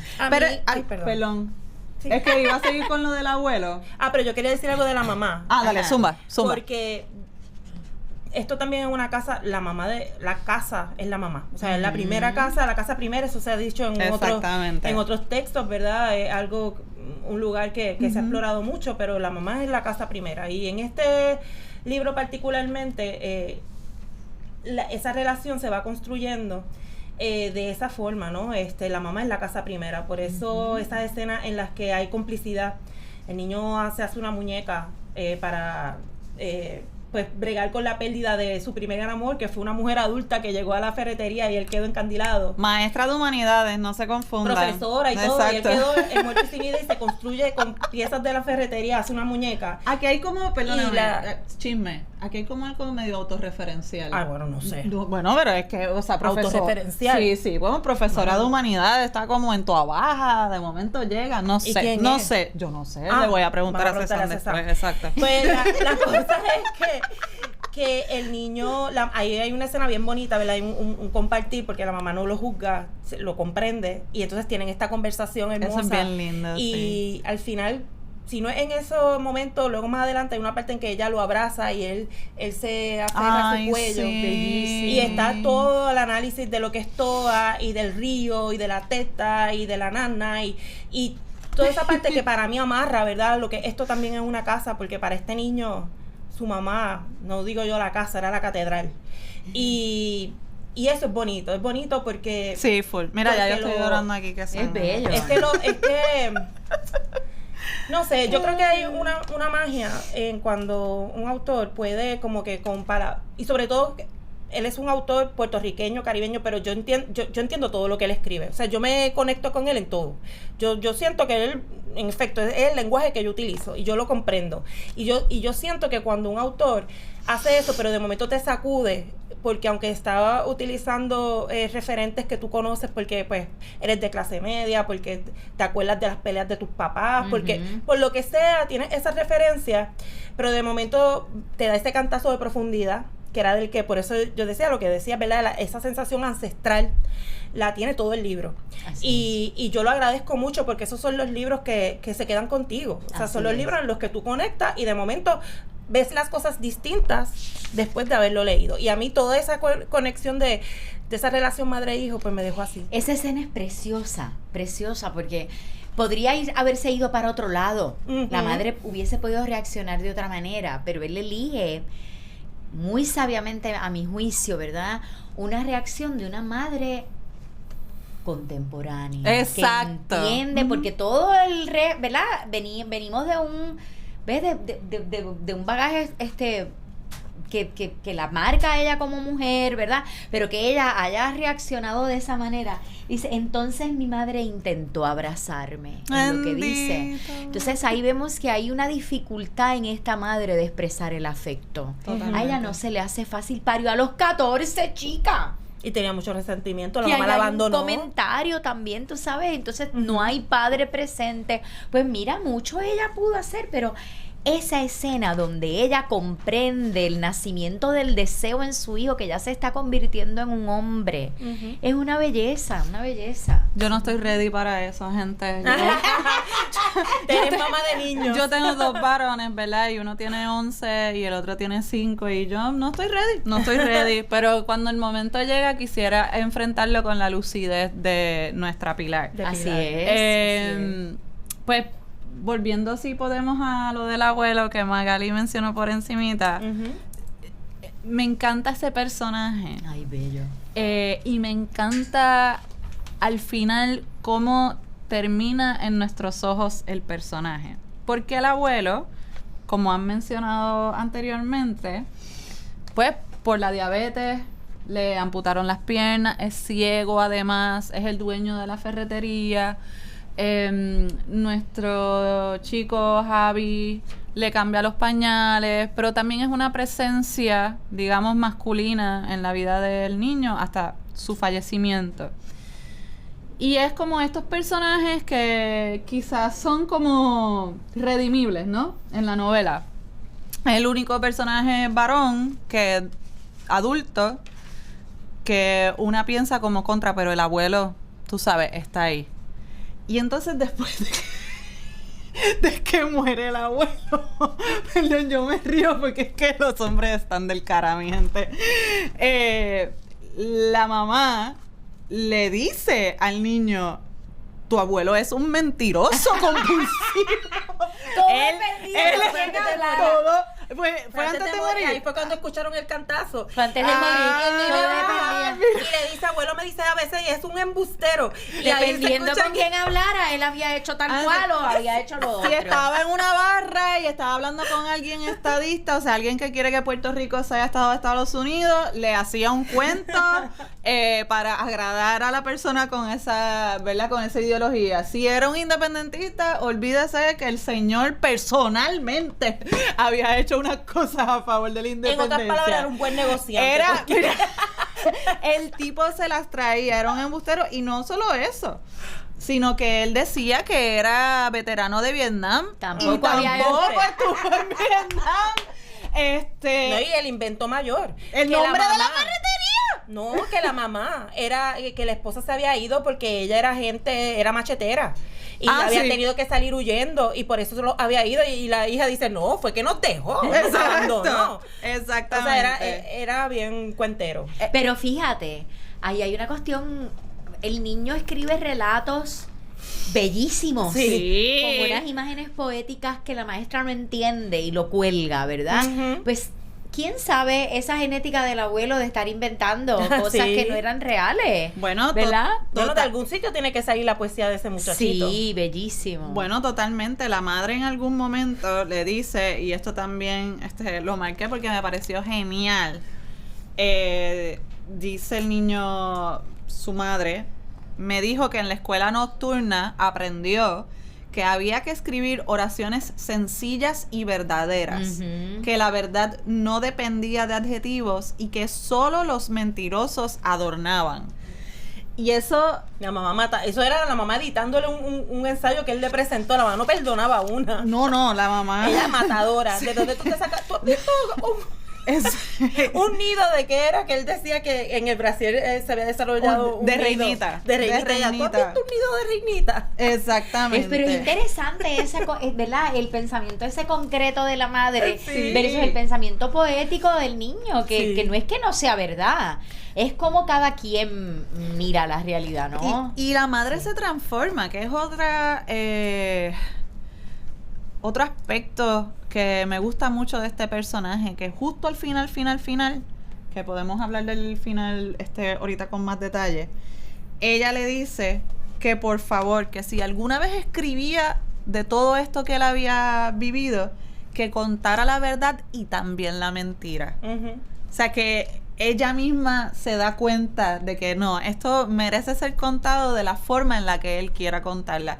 Perdón. Sí. Es que iba a seguir con lo del abuelo. Pero yo quería decir algo de la mamá. Dale, zumba. Porque... esto también es una casa, la casa es la mamá, o sea, es la primera casa, la casa primera, eso se ha dicho en otros textos, ¿verdad? Es algo, un lugar que se ha explorado mucho, pero la mamá es la casa primera. Y en este libro particularmente, esa relación se va construyendo de esa forma, ¿no? La mamá es la casa primera, por eso esas escenas en las que hay complicidad, el niño se hace una muñeca para... pues bregar con la pérdida de su primer amor, que fue una mujer adulta que llegó a la ferretería y él quedó encandilado. Maestra de humanidades, no se confundan. Profesora y todo, y él quedó en muerte sin vida y se construye con piezas de la ferretería, hace una muñeca. Aquí hay como, perdóname, chisme, aquí hay como algo medio autorreferencial. Bueno, no sé. Bueno, pero es que, o sea, autorreferencial. Sí, bueno, profesora de humanidades, está como en toda baja, de momento llega, no sé, sé, yo no sé, le voy a preguntar a Cézanne después, exacto. Pues la cosa es que el niño, ahí hay una escena bien bonita, ¿verdad? Hay un compartir, porque la mamá no lo juzga, lo comprende, y entonces tienen esta conversación hermosa. Eso es bien lindo, y al final, si no es en esos momentos, luego más adelante hay una parte en que ella lo abraza y él se aferra a su cuello. Y está todo el análisis de lo que es Toa, y del río, y de la teta, y de la nana, y toda esa parte que para mí amarra, ¿verdad? Lo que esto también es una casa, porque para este niño... su mamá, no digo yo la casa, era la catedral. Y eso es bonito porque... Sí, full. Mira, ya yo estoy llorando aquí. Que es bello. Es que No sé, yo creo que hay una magia en cuando un autor puede como que comparar, y sobre todo él es un autor puertorriqueño, caribeño, pero yo entiendo todo lo que él escribe. O sea, yo me conecto con él en todo. Yo siento que él, en efecto, es el lenguaje que yo utilizo y yo lo comprendo. Y yo siento que cuando un autor hace eso, pero de momento te sacude, porque aunque estaba utilizando referentes que tú conoces, porque pues eres de clase media, porque te acuerdas de las peleas de tus papás, porque por lo que sea, tienes esas referencias, pero de momento te da ese cantazo de profundidad, que era del que, por eso yo decía lo que decía, ¿verdad? Esa sensación ancestral la tiene todo el libro. Y yo lo agradezco mucho porque esos son los libros que se quedan contigo. O sea, son los libros en los que tú conectas y de momento ves las cosas distintas después de haberlo leído. Y a mí toda esa conexión de esa relación madre-hijo, pues me dejó así. Esa escena es preciosa, porque podría haberse ido para otro lado. La madre hubiese podido reaccionar de otra manera, pero él elige muy sabiamente, a mi juicio, ¿verdad? Una reacción de una madre contemporánea. Exacto. Que entiende, porque todo ¿verdad? Venimos de un, ¿ves? De un bagaje que la marca a ella como mujer, ¿verdad? Pero que ella haya reaccionado de esa manera. Dice, entonces mi madre intentó abrazarme, es lo que dice. Entonces ahí vemos que hay una dificultad en esta madre de expresar el afecto. Totalmente. A ella no se le hace fácil, parió a los 14, chica. Y tenía mucho resentimiento, la mamá la abandonó. Un comentario también, tú sabes, entonces no hay padre presente. Pues mira, mucho ella pudo hacer, pero esa escena donde ella comprende el nacimiento del deseo en su hijo, que ya se está convirtiendo en un hombre, es una belleza, una belleza. Yo no estoy ready para eso, gente. Eres mamá de niños. Yo tengo 2 varones, ¿verdad? Y uno tiene 11 y el otro tiene 5 y yo no estoy ready, pero cuando el momento llega quisiera enfrentarlo con la lucidez de nuestra Pilar. Así es. Pues volviendo si podemos a lo del abuelo que Magali mencionó por encimita, me encanta ese personaje. Ay, bello. Y me encanta al final cómo termina en nuestros ojos el personaje. Porque el abuelo, como han mencionado anteriormente, pues por la diabetes le amputaron las piernas, es ciego además, es el dueño de la ferretería. Nuestro chico Javi le cambia los pañales, pero también es una presencia, digamos, masculina en la vida del niño hasta su fallecimiento. Y es como estos personajes que quizás son como redimibles, ¿no? En la novela. Es el único personaje varón que adulto que una piensa como contra, pero el abuelo, tú sabes, está ahí. Y entonces después de que muere el abuelo, perdón, yo me río porque es que los hombres están del cara, mi gente. La mamá le dice al niño, tu abuelo es un mentiroso compulsivo. Fue antes de morir. Ahí fue cuando escucharon el cantazo. Fue antes de morir. Y le dice, abuelo me dice a veces, y es un embustero. Dependiendo con quién hablara, él había hecho tal cual o había hecho lo otro. Si estaba en una barra y estaba hablando con alguien estadista, o sea, alguien que quiere que Puerto Rico sea Estado de Estados Unidos, le hacía un cuento para agradar a la persona con esa, ¿verdad? Con esa ideología. Si era un independentista, olvídese que el señor personalmente había hecho unas cosas a favor de la independencia. En otras palabras, era un buen negociante. El tipo se las traía, era un embustero, y no solo eso, sino que él decía que era veterano de Vietnam. Tampoco estuvo en Vietnam. No, y el invento mayor. El nombre de la ferretería. No, que la mamá era, que la esposa se había ido porque ella era machetera. Y había tenido que salir huyendo y por eso se lo había ido. Y la hija dice, no, fue que nos dejó. Exacto. Exactamente. O sea, era bien cuentero. Pero fíjate, ahí hay una cuestión. El niño escribe relatos bellísimos. Sí. Con unas imágenes poéticas que la maestra no entiende y lo cuelga, ¿verdad? Pues ¿quién sabe esa genética del abuelo de estar inventando cosas que no eran reales? Bueno, ¿verdad? Bueno, de algún sitio tiene que salir la poesía de ese muchachito. Sí, bellísimo. Bueno, totalmente. La madre en algún momento le dice, y esto también lo marqué porque me pareció genial. Dice el niño, su madre, me dijo que en la escuela nocturna aprendió que había que escribir oraciones sencillas y verdaderas, que la verdad no dependía de adjetivos y que solo los mentirosos adornaban. Y eso... La mamá eso era la mamá editándole un ensayo que él le presentó. La mamá no perdonaba una. No, la mamá... Ella matadora. ¿De dónde tú te sacas? ¿Tú has visto un nido de qué era? Que él decía que en el Brasil se había desarrollado un de nido reinita. De reinita. ¿Tú has visto un nido de reinita? Exactamente. Pero es interesante ¿verdad? El pensamiento ese concreto de la madre Sí. versus el pensamiento poético del niño, que no es que no sea verdad, es como cada quien mira la realidad, ¿no? Y la madre se transforma, que es otro aspecto que me gusta mucho de este personaje, que justo al final, que podemos hablar del final ahorita con más detalle, ella le dice que por favor, que si alguna vez escribía de todo esto que él había vivido, que contara la verdad y también la mentira. O sea, que ella misma se da cuenta de que no, esto merece ser contado de la forma en la que él quiera contarla.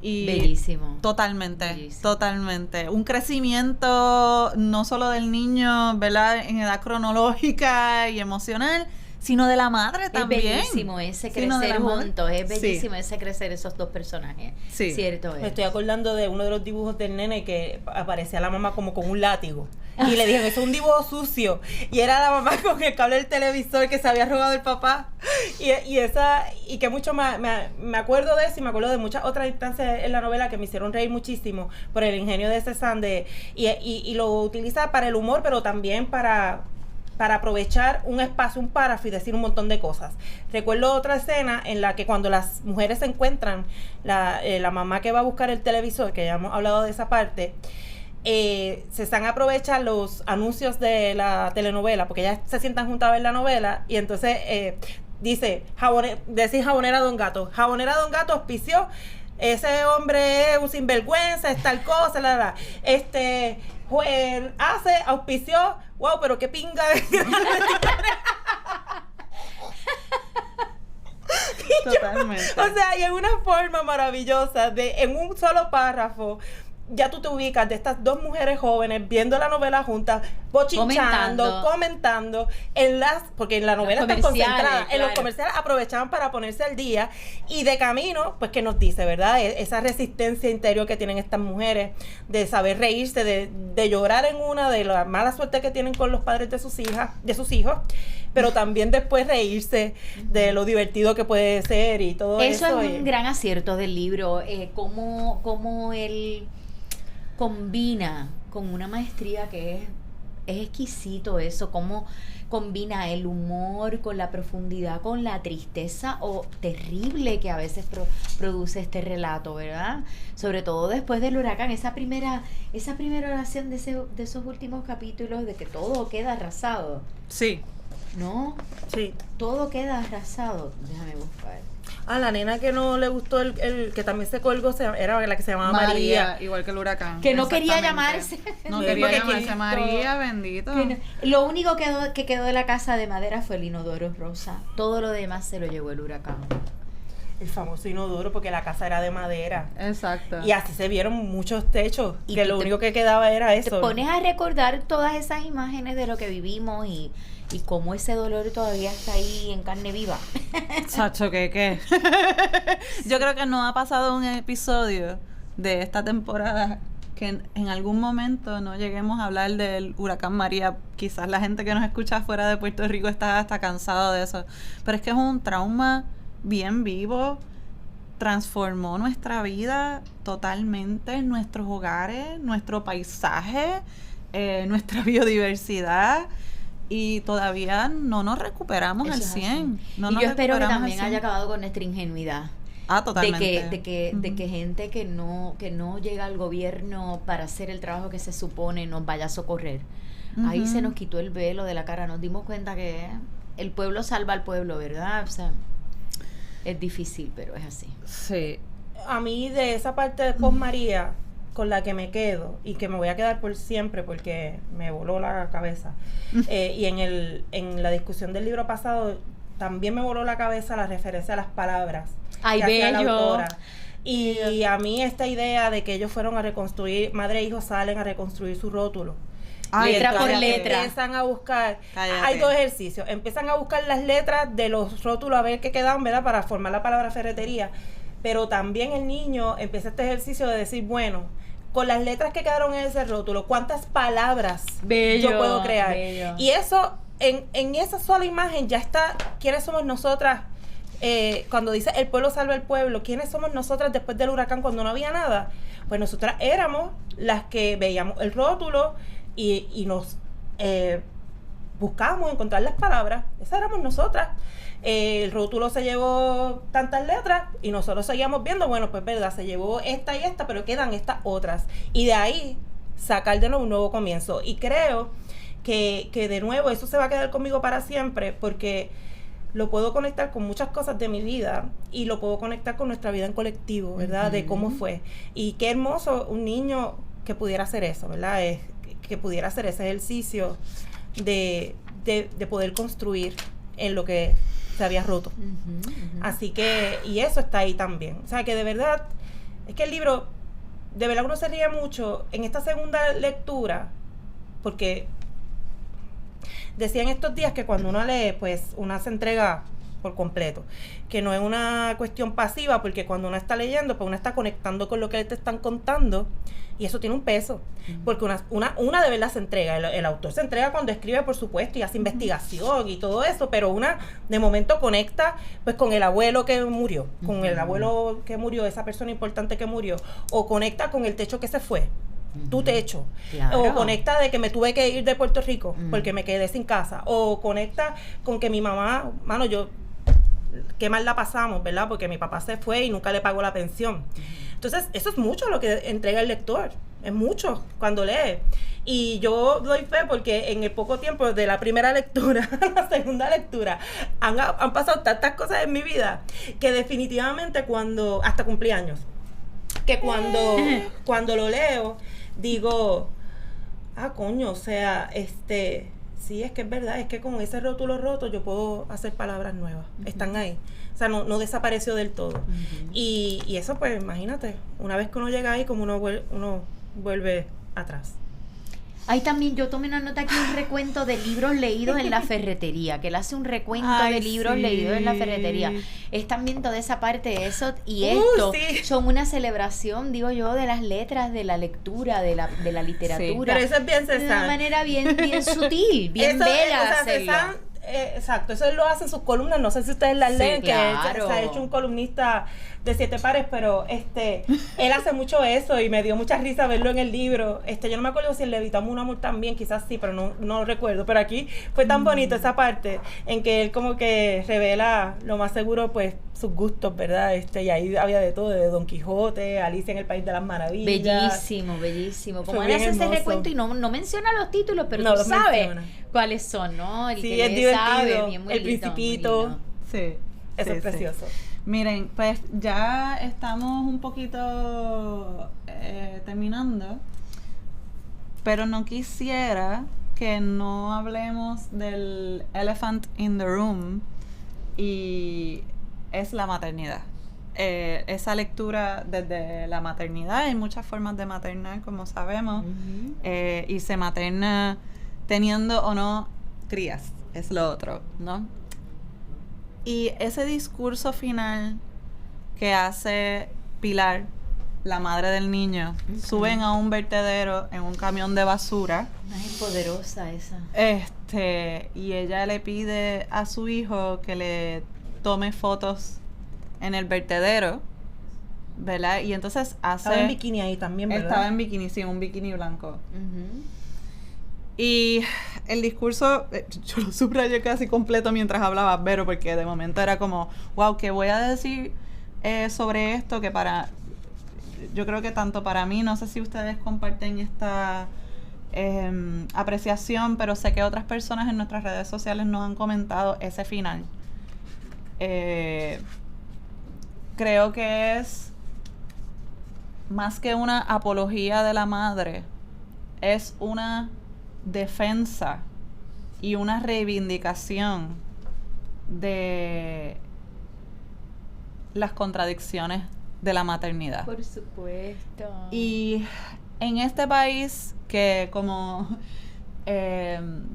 Y bellísimo. Totalmente, bellísimo. Totalmente. Un crecimiento no solo del niño, ¿verdad? En edad cronológica y emocional, sino de la madre también. Es bellísimo ese crecer juntos, es bellísimo ese crecer esos dos personajes. Sí. Cierto es. Me estoy acordando de uno de los dibujos del nene que aparecía la mamá como con un látigo. Y le dijeron, eso es un dibujo sucio. Y era la mamá con el cable del televisor que se había robado el papá. Y que mucho más, me acuerdo de eso y me acuerdo de muchas otras instancias en la novela que me hicieron reír muchísimo por el ingenio de Cézanne y lo utiliza para el humor, pero también para aprovechar un espacio, un párrafo y decir un montón de cosas. Recuerdo otra escena en la que cuando las mujeres se encuentran, la mamá que va a buscar el televisor, que ya hemos hablado de esa parte, Cézanne aprovecha los anuncios de la telenovela, porque ellas se sientan juntas a ver la novela, y entonces dice, jabonera Don Gato. Jabonera Don Gato auspició, ese hombre es un sinvergüenza, es tal cosa, auspició, wow, pero qué pinga. Totalmente. O sea, y en una forma maravillosa, en un solo párrafo, ya tú te ubicas de estas dos mujeres jóvenes viendo la novela juntas, bochinchando, comentando, porque en la novela están concentradas, en los comerciales aprovechaban para ponerse al día, y de camino, pues que nos dice, ¿verdad? Esa resistencia interior que tienen estas mujeres, de saber reírse, de llorar en una, de la mala suerte que tienen con los padres de sus hijos, pero también después reírse de lo divertido que puede ser y todo eso. Eso es un gran acierto del libro, cómo él combina con una maestría que es exquisito eso, cómo combina el humor con la profundidad, con la tristeza terrible que a veces produce este relato, ¿verdad? Sobre todo después del huracán, esa primera oración de esos últimos capítulos, de que todo queda arrasado. Sí. ¿No? Sí. Todo queda arrasado. Déjame buscar. La nena que no le gustó el que también se colgó era la que se llamaba María. Igual que el huracán. Que no quería llamarse. No quería llamarse María, bendito. Lo único que quedó de la casa de madera fue el inodoro rosa. Todo lo demás se lo llevó el huracán. El famoso inodoro, porque la casa era de madera. Exacto. Y así se vieron muchos techos, y que lo único que quedaba era eso. Te pones a recordar todas esas imágenes de lo que vivimos y cómo ese dolor todavía está ahí en carne viva. Chacho, ¿qué? Yo creo que no ha pasado un episodio de esta temporada que en algún momento no lleguemos a hablar del huracán María. Quizás la gente que nos escucha fuera de Puerto Rico está hasta cansado de eso. Pero es que es un trauma bien vivo. Transformó nuestra vida totalmente, nuestros hogares, nuestro paisaje, nuestra biodiversidad. Y todavía no nos recuperamos al 100. Y yo espero que también haya acabado con nuestra ingenuidad. Totalmente. De que gente que no llega al gobierno para hacer el trabajo que se supone nos vaya a socorrer. ahí se nos quitó el velo de la cara, nos dimos cuenta que el pueblo salva al pueblo, ¿verdad? O sea, es difícil, pero es así. Sí. A mí de esa parte de Post María, con la que me quedo y que me voy a quedar por siempre porque me voló la cabeza, y en la discusión del libro pasado también me voló la cabeza la referencia a las palabras. ¡Ay, bello! La autora. Y a mí esta idea de que ellos fueron a reconstruir, madre e hijo salen a reconstruir su rótulo. Letra por letra. Empiezan a buscar, hay dos ejercicios, empiezan a buscar las letras de los rótulos a ver qué quedan, ¿verdad? Para formar la palabra ferretería. Pero también el niño empieza este ejercicio de decir, bueno, con las letras que quedaron en ese rótulo, ¿cuántas palabras yo puedo crear? Bello. Y eso, en esa sola imagen ya está, ¿quiénes somos nosotras? Cuando dice el pueblo salva al pueblo, ¿quiénes somos nosotras después del huracán cuando no había nada? Pues nosotras éramos las que veíamos el rótulo y nos buscábamos encontrar las palabras. Esas éramos nosotras. El rótulo se llevó tantas letras y nosotros seguíamos viendo, bueno, pues verdad, se llevó esta y esta, pero quedan estas otras. Y de ahí sacar de nuevo un nuevo comienzo. Y creo que de nuevo eso se va a quedar conmigo para siempre, porque lo puedo conectar con muchas cosas de mi vida y lo puedo conectar con nuestra vida en colectivo, ¿verdad? De cómo fue. Y qué hermoso un niño que pudiera hacer eso, ¿verdad? Que pudiera hacer ese ejercicio de poder construir en lo que se había roto. Así que, y eso está ahí también. O sea, que de verdad, es que el libro, de verdad uno se ríe mucho en esta segunda lectura, porque decían estos días que cuando uno lee, pues uno se entrega por completo, que no es una cuestión pasiva, porque cuando uno está leyendo, pues uno está conectando con lo que te están contando, y eso tiene un peso, porque una de verdad se entrega, el autor se entrega cuando escribe, por supuesto, y hace investigación y todo eso, pero una de momento conecta pues con el abuelo que murió, con el abuelo que murió, esa persona importante que murió, o conecta con el techo que se fue, tu techo, claro. O conecta de que me tuve que ir de Puerto Rico porque me quedé sin casa, o conecta con que mi mamá, mano, qué mal la pasamos, ¿verdad? Porque mi papá se fue y nunca le pagó la pensión. Entonces, eso es mucho lo que entrega el lector, es mucho cuando lee. Y yo doy fe porque en el poco tiempo de la primera lectura a la segunda lectura han pasado tantas cosas en mi vida que definitivamente hasta cumplí años, que cuando lo leo digo, coño, o sea, sí, es que es verdad, es que con ese rótulo roto yo puedo hacer palabras nuevas, están ahí. O sea, no desapareció del todo. Y eso, pues, imagínate, una vez que uno llega ahí, como uno vuelve atrás. Ahí también yo tomé una nota aquí, un recuento de libros leídos en la ferretería, que él hace un recuento de libros leídos en la ferretería. Es también toda esa parte de eso, y esto son una celebración, digo yo, de las letras, de la lectura, de la literatura. Sí, pero eso es bien Cezanne. De una manera bien sutil, bien bella hacerlo. Exacto, eso él lo hace en sus columnas, no sé si ustedes las leen, claro. Que se ha hecho un columnista de 7 pares, pero él hace mucho eso y me dio mucha risa verlo en el libro. Yo no me acuerdo si en Levitamos un amor también, quizás sí, pero no lo recuerdo, pero aquí fue tan bonito esa parte en que él como que revela lo más seguro, pues, sus gustos, ¿verdad? Y ahí había de todo, de Don Quijote, Alicia en el País de las Maravillas. Bellísimo. Como él hace ese recuento y no menciona los títulos, pero tú sabes cuáles son, ¿no? El sí, que es divertido. Sabe, el Principito. Sí. Eso es precioso. Miren, pues ya estamos un poquito terminando, pero no quisiera que no hablemos del elephant in the room, y es la maternidad. Esa lectura desde la maternidad, hay muchas formas de maternar, como sabemos, y se materna teniendo o no crías, es lo otro, ¿no? Y ese discurso final que hace Pilar, la madre del niño, suben a un vertedero en un camión de basura. Ay, poderosa esa. Y ella le pide a su hijo que le tome fotos en el vertedero, ¿verdad? Y entonces estaba en bikini ahí también, ¿verdad? Estaba en bikini, sí, un bikini blanco. Y el discurso, yo lo subrayé casi completo mientras hablaba, pero porque de momento era como, wow, ¿qué voy a decir sobre esto? Que yo creo que tanto para mí, no sé si ustedes comparten esta apreciación, pero sé que otras personas en nuestras redes sociales nos han comentado ese final. Creo que es más que una apología de la madre, es una defensa y una reivindicación de las contradicciones de la maternidad. Por supuesto. Y en este país que, como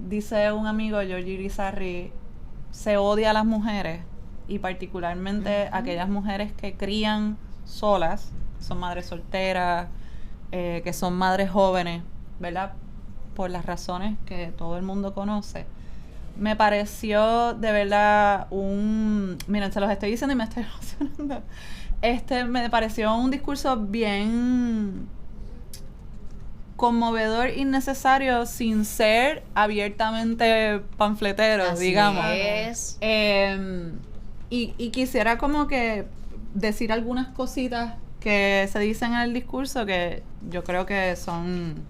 dice un amigo, Giorgi Irizarry, se odia a las mujeres, y particularmente aquellas mujeres que crían solas, son madres solteras, que son madres jóvenes, ¿verdad? Por las razones que todo el mundo conoce. Me pareció de verdad miren, se los estoy diciendo y me estoy emocionando. Me pareció un discurso bien conmovedor, innecesario, sin ser abiertamente panfletero, así digamos. Es. Y quisiera como que decir algunas cositas que se dicen en el discurso que yo creo que son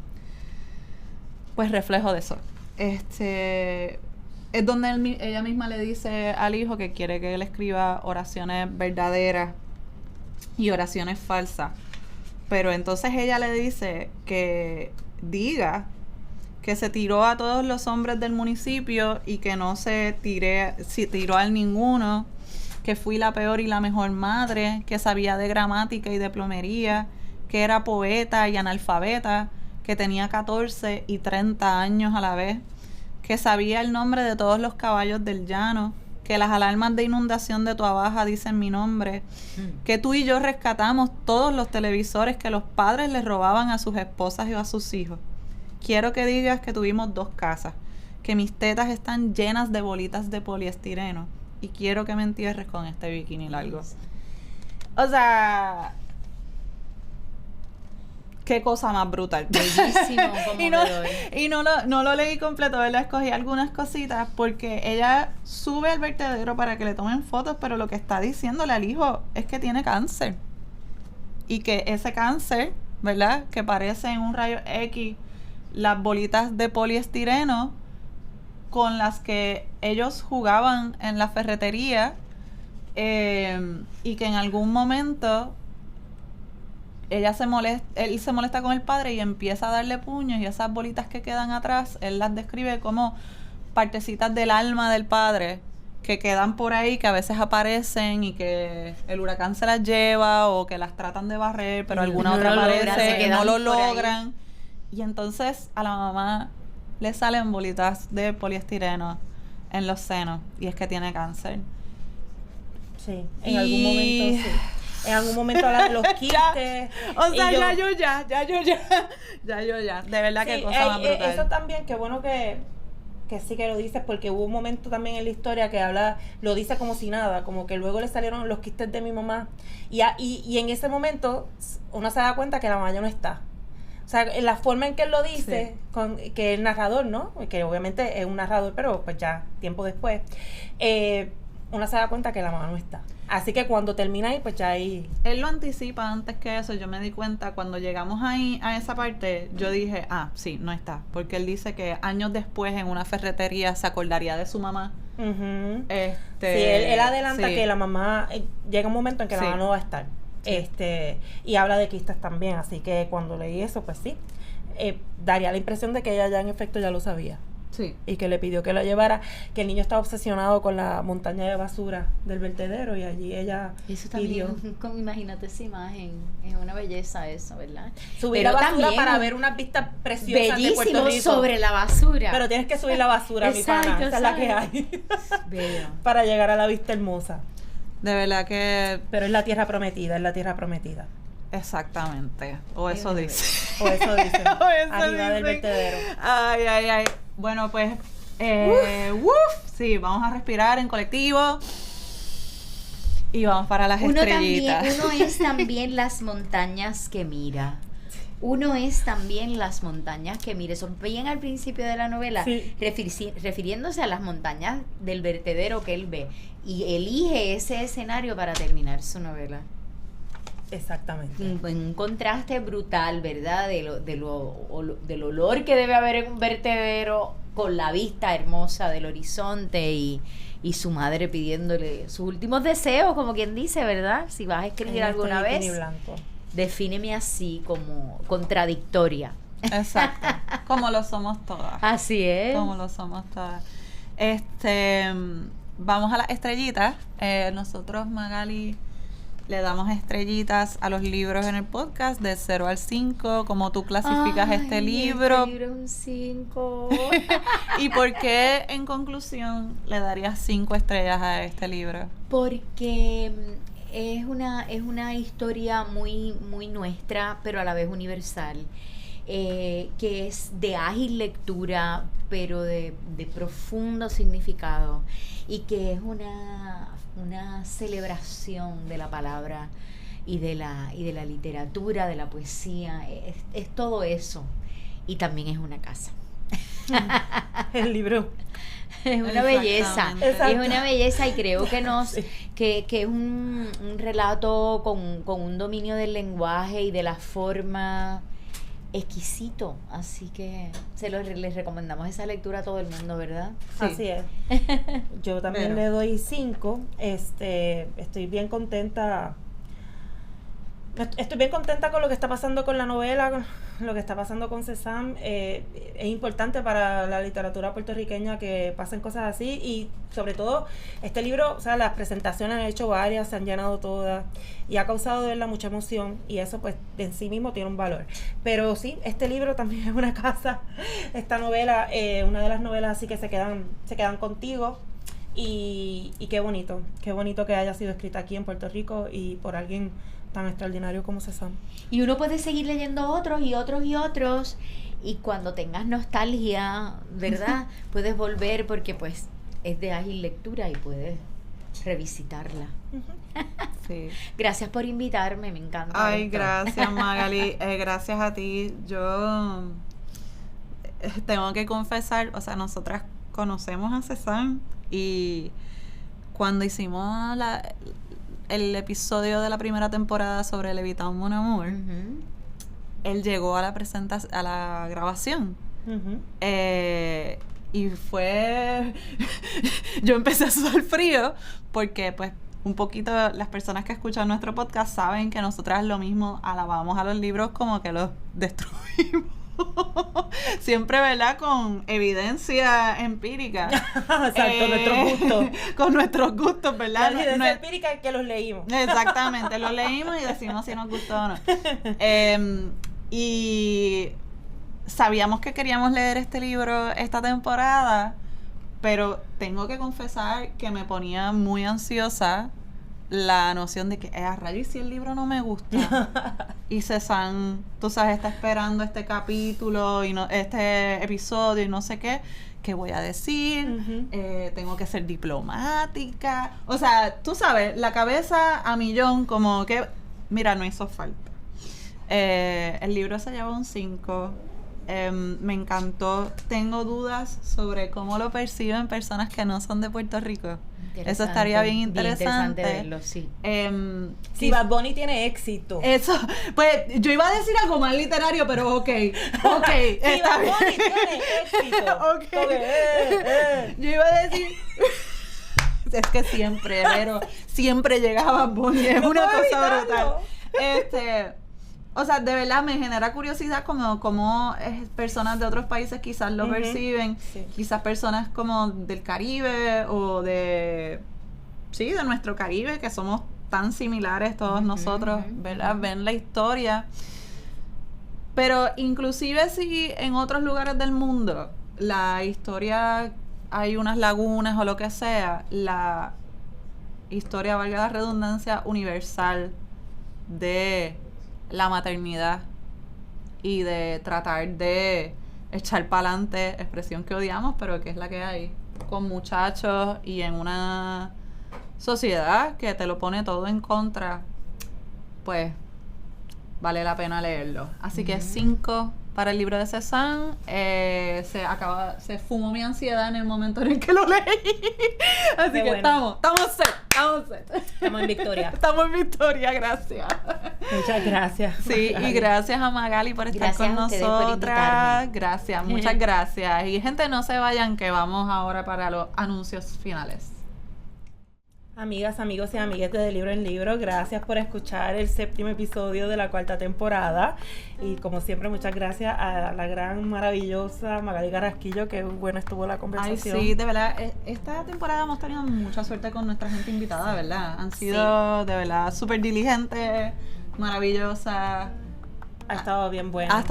pues reflejo de eso. Es donde ella misma le dice al hijo que quiere que él escriba oraciones verdaderas y oraciones falsas. Pero entonces ella le dice que diga que se tiró a todos los hombres del municipio y que no se tiró a ninguno, que fui la peor y la mejor madre, que sabía de gramática y de plomería, que era poeta y analfabeta, que tenía 14 y 30 años a la vez, que sabía el nombre de todos los caballos del llano, que las alarmas de inundación de Toa Baja dicen mi nombre, que tú y yo rescatamos todos los televisores que los padres les robaban a sus esposas y a sus hijos. Quiero que digas que tuvimos 2 casas, que mis tetas están llenas de bolitas de poliestireno, y quiero que me entierres con este bikini largo. O sea, qué cosa más brutal. Bellísimo. y no lo leí completo, ¿verdad? Escogí algunas cositas porque ella sube al vertedero para que le tomen fotos, pero lo que está diciéndole al hijo es que tiene cáncer. Y que ese cáncer, ¿verdad? Que parece en un rayo X las bolitas de poliestireno con las que ellos jugaban en la ferretería, y que en algún momento él se molesta con el padre y empieza a darle puños, y esas bolitas que quedan atrás, él las describe como partecitas del alma del padre que quedan por ahí, que a veces aparecen y que el huracán se las lleva o que las tratan de barrer, pero alguna otra aparece y no lo logran. Y entonces a la mamá le salen bolitas de poliestireno en los senos, y es que tiene cáncer. Sí, en algún momento sí. En algún momento habla de los quistes. O sea, ya yo. De verdad que cosa más brutal. Eso también, qué bueno que sí que lo dices, porque hubo un momento también en la historia que lo dice como si nada, como que luego le salieron los quistes de mi mamá. Y en ese momento uno se da cuenta que la mamá ya no está. O sea, la forma en que él lo dice, sí, que el narrador, ¿no? Que obviamente es un narrador, pero pues ya tiempo después, uno se da cuenta que la mamá no está. Así que cuando termina ahí, pues ya ahí... Él lo anticipa antes que eso. Yo me di cuenta, cuando llegamos ahí a esa parte, yo dije, sí, no está. Porque él dice que años después en una ferretería se acordaría de su mamá. Uh-huh. Sí, él adelanta que la mamá... llega un momento en que la mamá no va a estar. Sí. Y habla de quistes también. Así que cuando leí eso, pues sí. Daría la impresión de que ella ya en efecto ya lo sabía. Sí. Y que le pidió que lo llevara, que el niño estaba obsesionado con la montaña de basura del vertedero, y allí ella eso también pidió. Imagínate esa imagen, es una belleza eso, ¿verdad? Subir la basura para ver unas vistas preciosas de Puerto Rico. Sobre la basura. Pero tienes que subir la basura, mi pana, esa es la que hay. Bello. Para llegar a la vista hermosa. De verdad que... Pero es la tierra prometida, es la tierra prometida. Exactamente. O eso dice. O eso dice. Arriba del vertedero. Ay. Bueno, pues, sí, vamos a respirar en colectivo y vamos para las estrellitas. Uno es también las montañas que mira. Uno es también las montañas que mira. Son bien al principio de la novela, sí, refiriéndose a las montañas del vertedero que él ve. Y elige ese escenario para terminar su novela. Exactamente. Un contraste brutal, ¿verdad? Del olor que debe haber en un vertedero con la vista hermosa del horizonte y su madre pidiéndole sus últimos deseos, como quien dice, ¿verdad? Si vas a escribir alguna vez, defíneme así, como contradictoria. Exacto, como lo somos todas. Así es. Como lo somos todas. Vamos a las estrellitas. Nosotros, Magali, le damos estrellitas a los libros en el podcast de 0 al 5. ¿Cómo tú clasificas este libro? Este libro es un 5. ¿Y por qué, en conclusión, le darías 5 estrellas a este libro? Porque es una historia muy, muy nuestra, pero a la vez universal. Que es de ágil lectura, pero de profundo significado, y que es una celebración de la palabra y de la literatura, de la poesía. Es todo eso, y también es una casa. El libro es una belleza. Exacto. Es una belleza, y creo que es un relato con un dominio del lenguaje y de la forma exquisito, así que les recomendamos esa lectura a todo el mundo, ¿verdad? Sí. Así es. Yo también le doy 5. Estoy bien contenta. Estoy bien contenta con lo que está pasando con la novela, con lo que está pasando con Sesam. Es importante para la literatura puertorriqueña que pasen cosas así, y sobre todo este libro, o sea, las presentaciones han hecho varias, se han llenado todas y ha causado de verla mucha emoción, y eso pues en sí mismo tiene un valor. Pero sí, este libro también es una casa, esta novela, una de las novelas así que se quedan contigo. Y qué bonito que haya sido escrita aquí en Puerto Rico y por alguien tan extraordinario como Sesam. Y uno puede seguir leyendo otros y otros y otros, y cuando tengas nostalgia, ¿verdad? Puedes volver, porque pues es de ágil lectura y puedes revisitarla. Sí. Gracias por invitarme, me encanta. Ay, gracias, Magali. Gracias a ti. Yo tengo que confesar, o sea, nosotras conocemos a Sesam, y cuando hicimos el episodio de la primera temporada sobre Levitown Mon Amour, él llegó a la grabación. Y fue yo empecé a sudar frío, porque pues un poquito las personas que escuchan nuestro podcast saben que nosotras lo mismo alabamos a los libros como que los destruimos. Siempre, ¿verdad? Con evidencia empírica. Exacto, nuestros gustos. Con nuestros gustos, ¿verdad? La evidencia empírica es que los leímos. Exactamente, los leímos y decimos si nos gustó o no. Y sabíamos que queríamos leer este libro esta temporada, pero tengo que confesar que me ponía muy ansiosa la noción de que a rayos, si el libro no me gusta y Sesam, tú sabes, está esperando este capítulo y este episodio y no sé qué voy a decir, tengo que ser diplomática, o sea, tú sabes, la cabeza a millón, como que mira, no hizo falta. El libro se llevó un 5. Me encantó. Tengo dudas sobre cómo lo perciben personas que no son de Puerto Rico. Eso estaría bien interesante. Verlo, sí. Si Bad Bunny tiene éxito. Eso, pues yo iba a decir algo más literario, pero ok. Si Bad Bunny tiene éxito. Okay. Yo iba a decir es que siempre llegaba Bad Bunny, es una cosa brutal. O sea, de verdad me genera curiosidad como personas de otros países quizás lo perciben, quizás personas como del Caribe o de nuestro Caribe, que somos tan similares todos nosotros, ¿verdad? Ven la historia. Pero inclusive si en otros lugares del mundo la historia hay unas lagunas o lo que sea, la historia, valga la redundancia, universal de la maternidad y de tratar de echar para adelante, expresión que odiamos, pero que es la que hay, con muchachos y en una sociedad que te lo pone todo en contra, pues vale la pena leerlo. Así que 5 para el libro de Cézanne. Se fumó mi ansiedad en el momento en el que lo leí. Así que estamos set. Estamos en victoria. Estamos en victoria, gracias. Muchas gracias. Sí, Magali. Y gracias a Magali por estar con nosotras. Gracias, muchas gracias. Y gente, no se vayan, que vamos ahora para los anuncios finales. Amigas, amigos y amiguetes de Libro en Libro, gracias por escuchar el 7º episodio de la 4ª temporada. Y como siempre, muchas gracias a la gran, maravillosa Magali Carrasquillo, que bueno estuvo la conversación. Ay, sí, de verdad, esta temporada hemos tenido mucha suerte con nuestra gente invitada, ¿verdad? Han sido, de verdad, súper diligentes, maravillosas. Ha estado bien buena.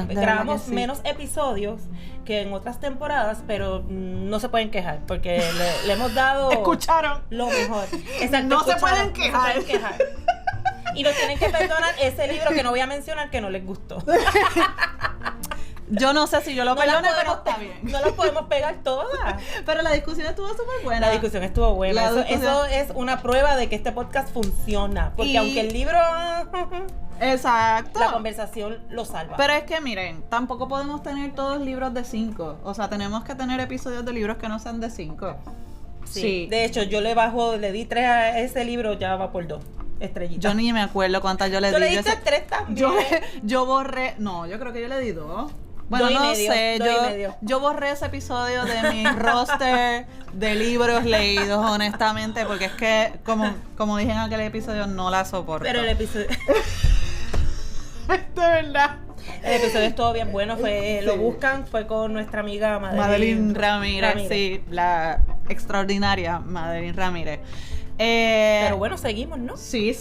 Grabamos menos episodios que en otras temporadas, pero no se pueden quejar, porque le hemos dado... Escucharon. Lo mejor. Exacto, no se pueden quejar. Y nos tienen que perdonar ese libro que no voy a mencionar que no les gustó. Yo no sé si yo lo perdono, pero está bien. No las podemos pegar todas. Pero la discusión estuvo súper buena. La discusión estuvo buena. Eso es una prueba de que este podcast funciona. Porque aunque el libro... Exacto. La conversación lo salva. Pero es que miren, tampoco podemos tener todos libros de 5. O sea, tenemos que tener episodios de libros que no sean de 5. Sí. De hecho, yo le di 3 a ese libro, ya va por 2 estrellitas. Yo ni me acuerdo cuántas yo le di. ¿Tú le diste 3 también? Yo borré... No, yo creo que yo le di 2. Bueno, no sé, yo borré ese episodio de mi roster de libros leídos, honestamente, porque es que, como dije en aquel episodio, no la soporto. Pero el episodio... De verdad. El episodio estuvo bien bueno, lo buscan, fue con nuestra amiga Madeline Ramírez, sí, la extraordinaria Madeline Ramírez. Pero bueno, seguimos, ¿no? Sí,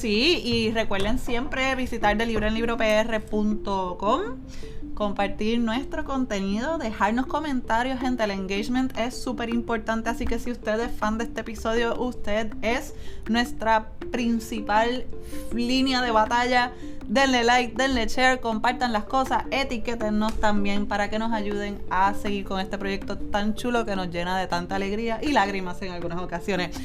y recuerden siempre visitar delibroenlibropr.com, compartir nuestro contenido, dejarnos comentarios, gente. El engagement es súper importante, así que si usted es fan de este episodio, usted es nuestra principal línea de batalla. Denle like, denle share, compartan las cosas, etiquétennos también para que nos ayuden a seguir con este proyecto tan chulo que nos llena de tanta alegría y lágrimas en algunas ocasiones.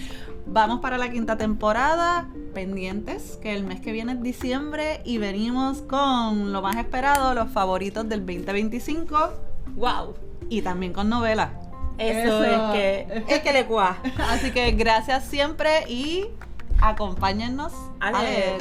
Vamos para la 5ª temporada, pendientes, que el mes que viene es diciembre y venimos con lo más esperado, los favoritos del 2025. ¡Wow! Y también con novelas. Eso es que le cuá. Así que gracias siempre y acompáñennos a leer.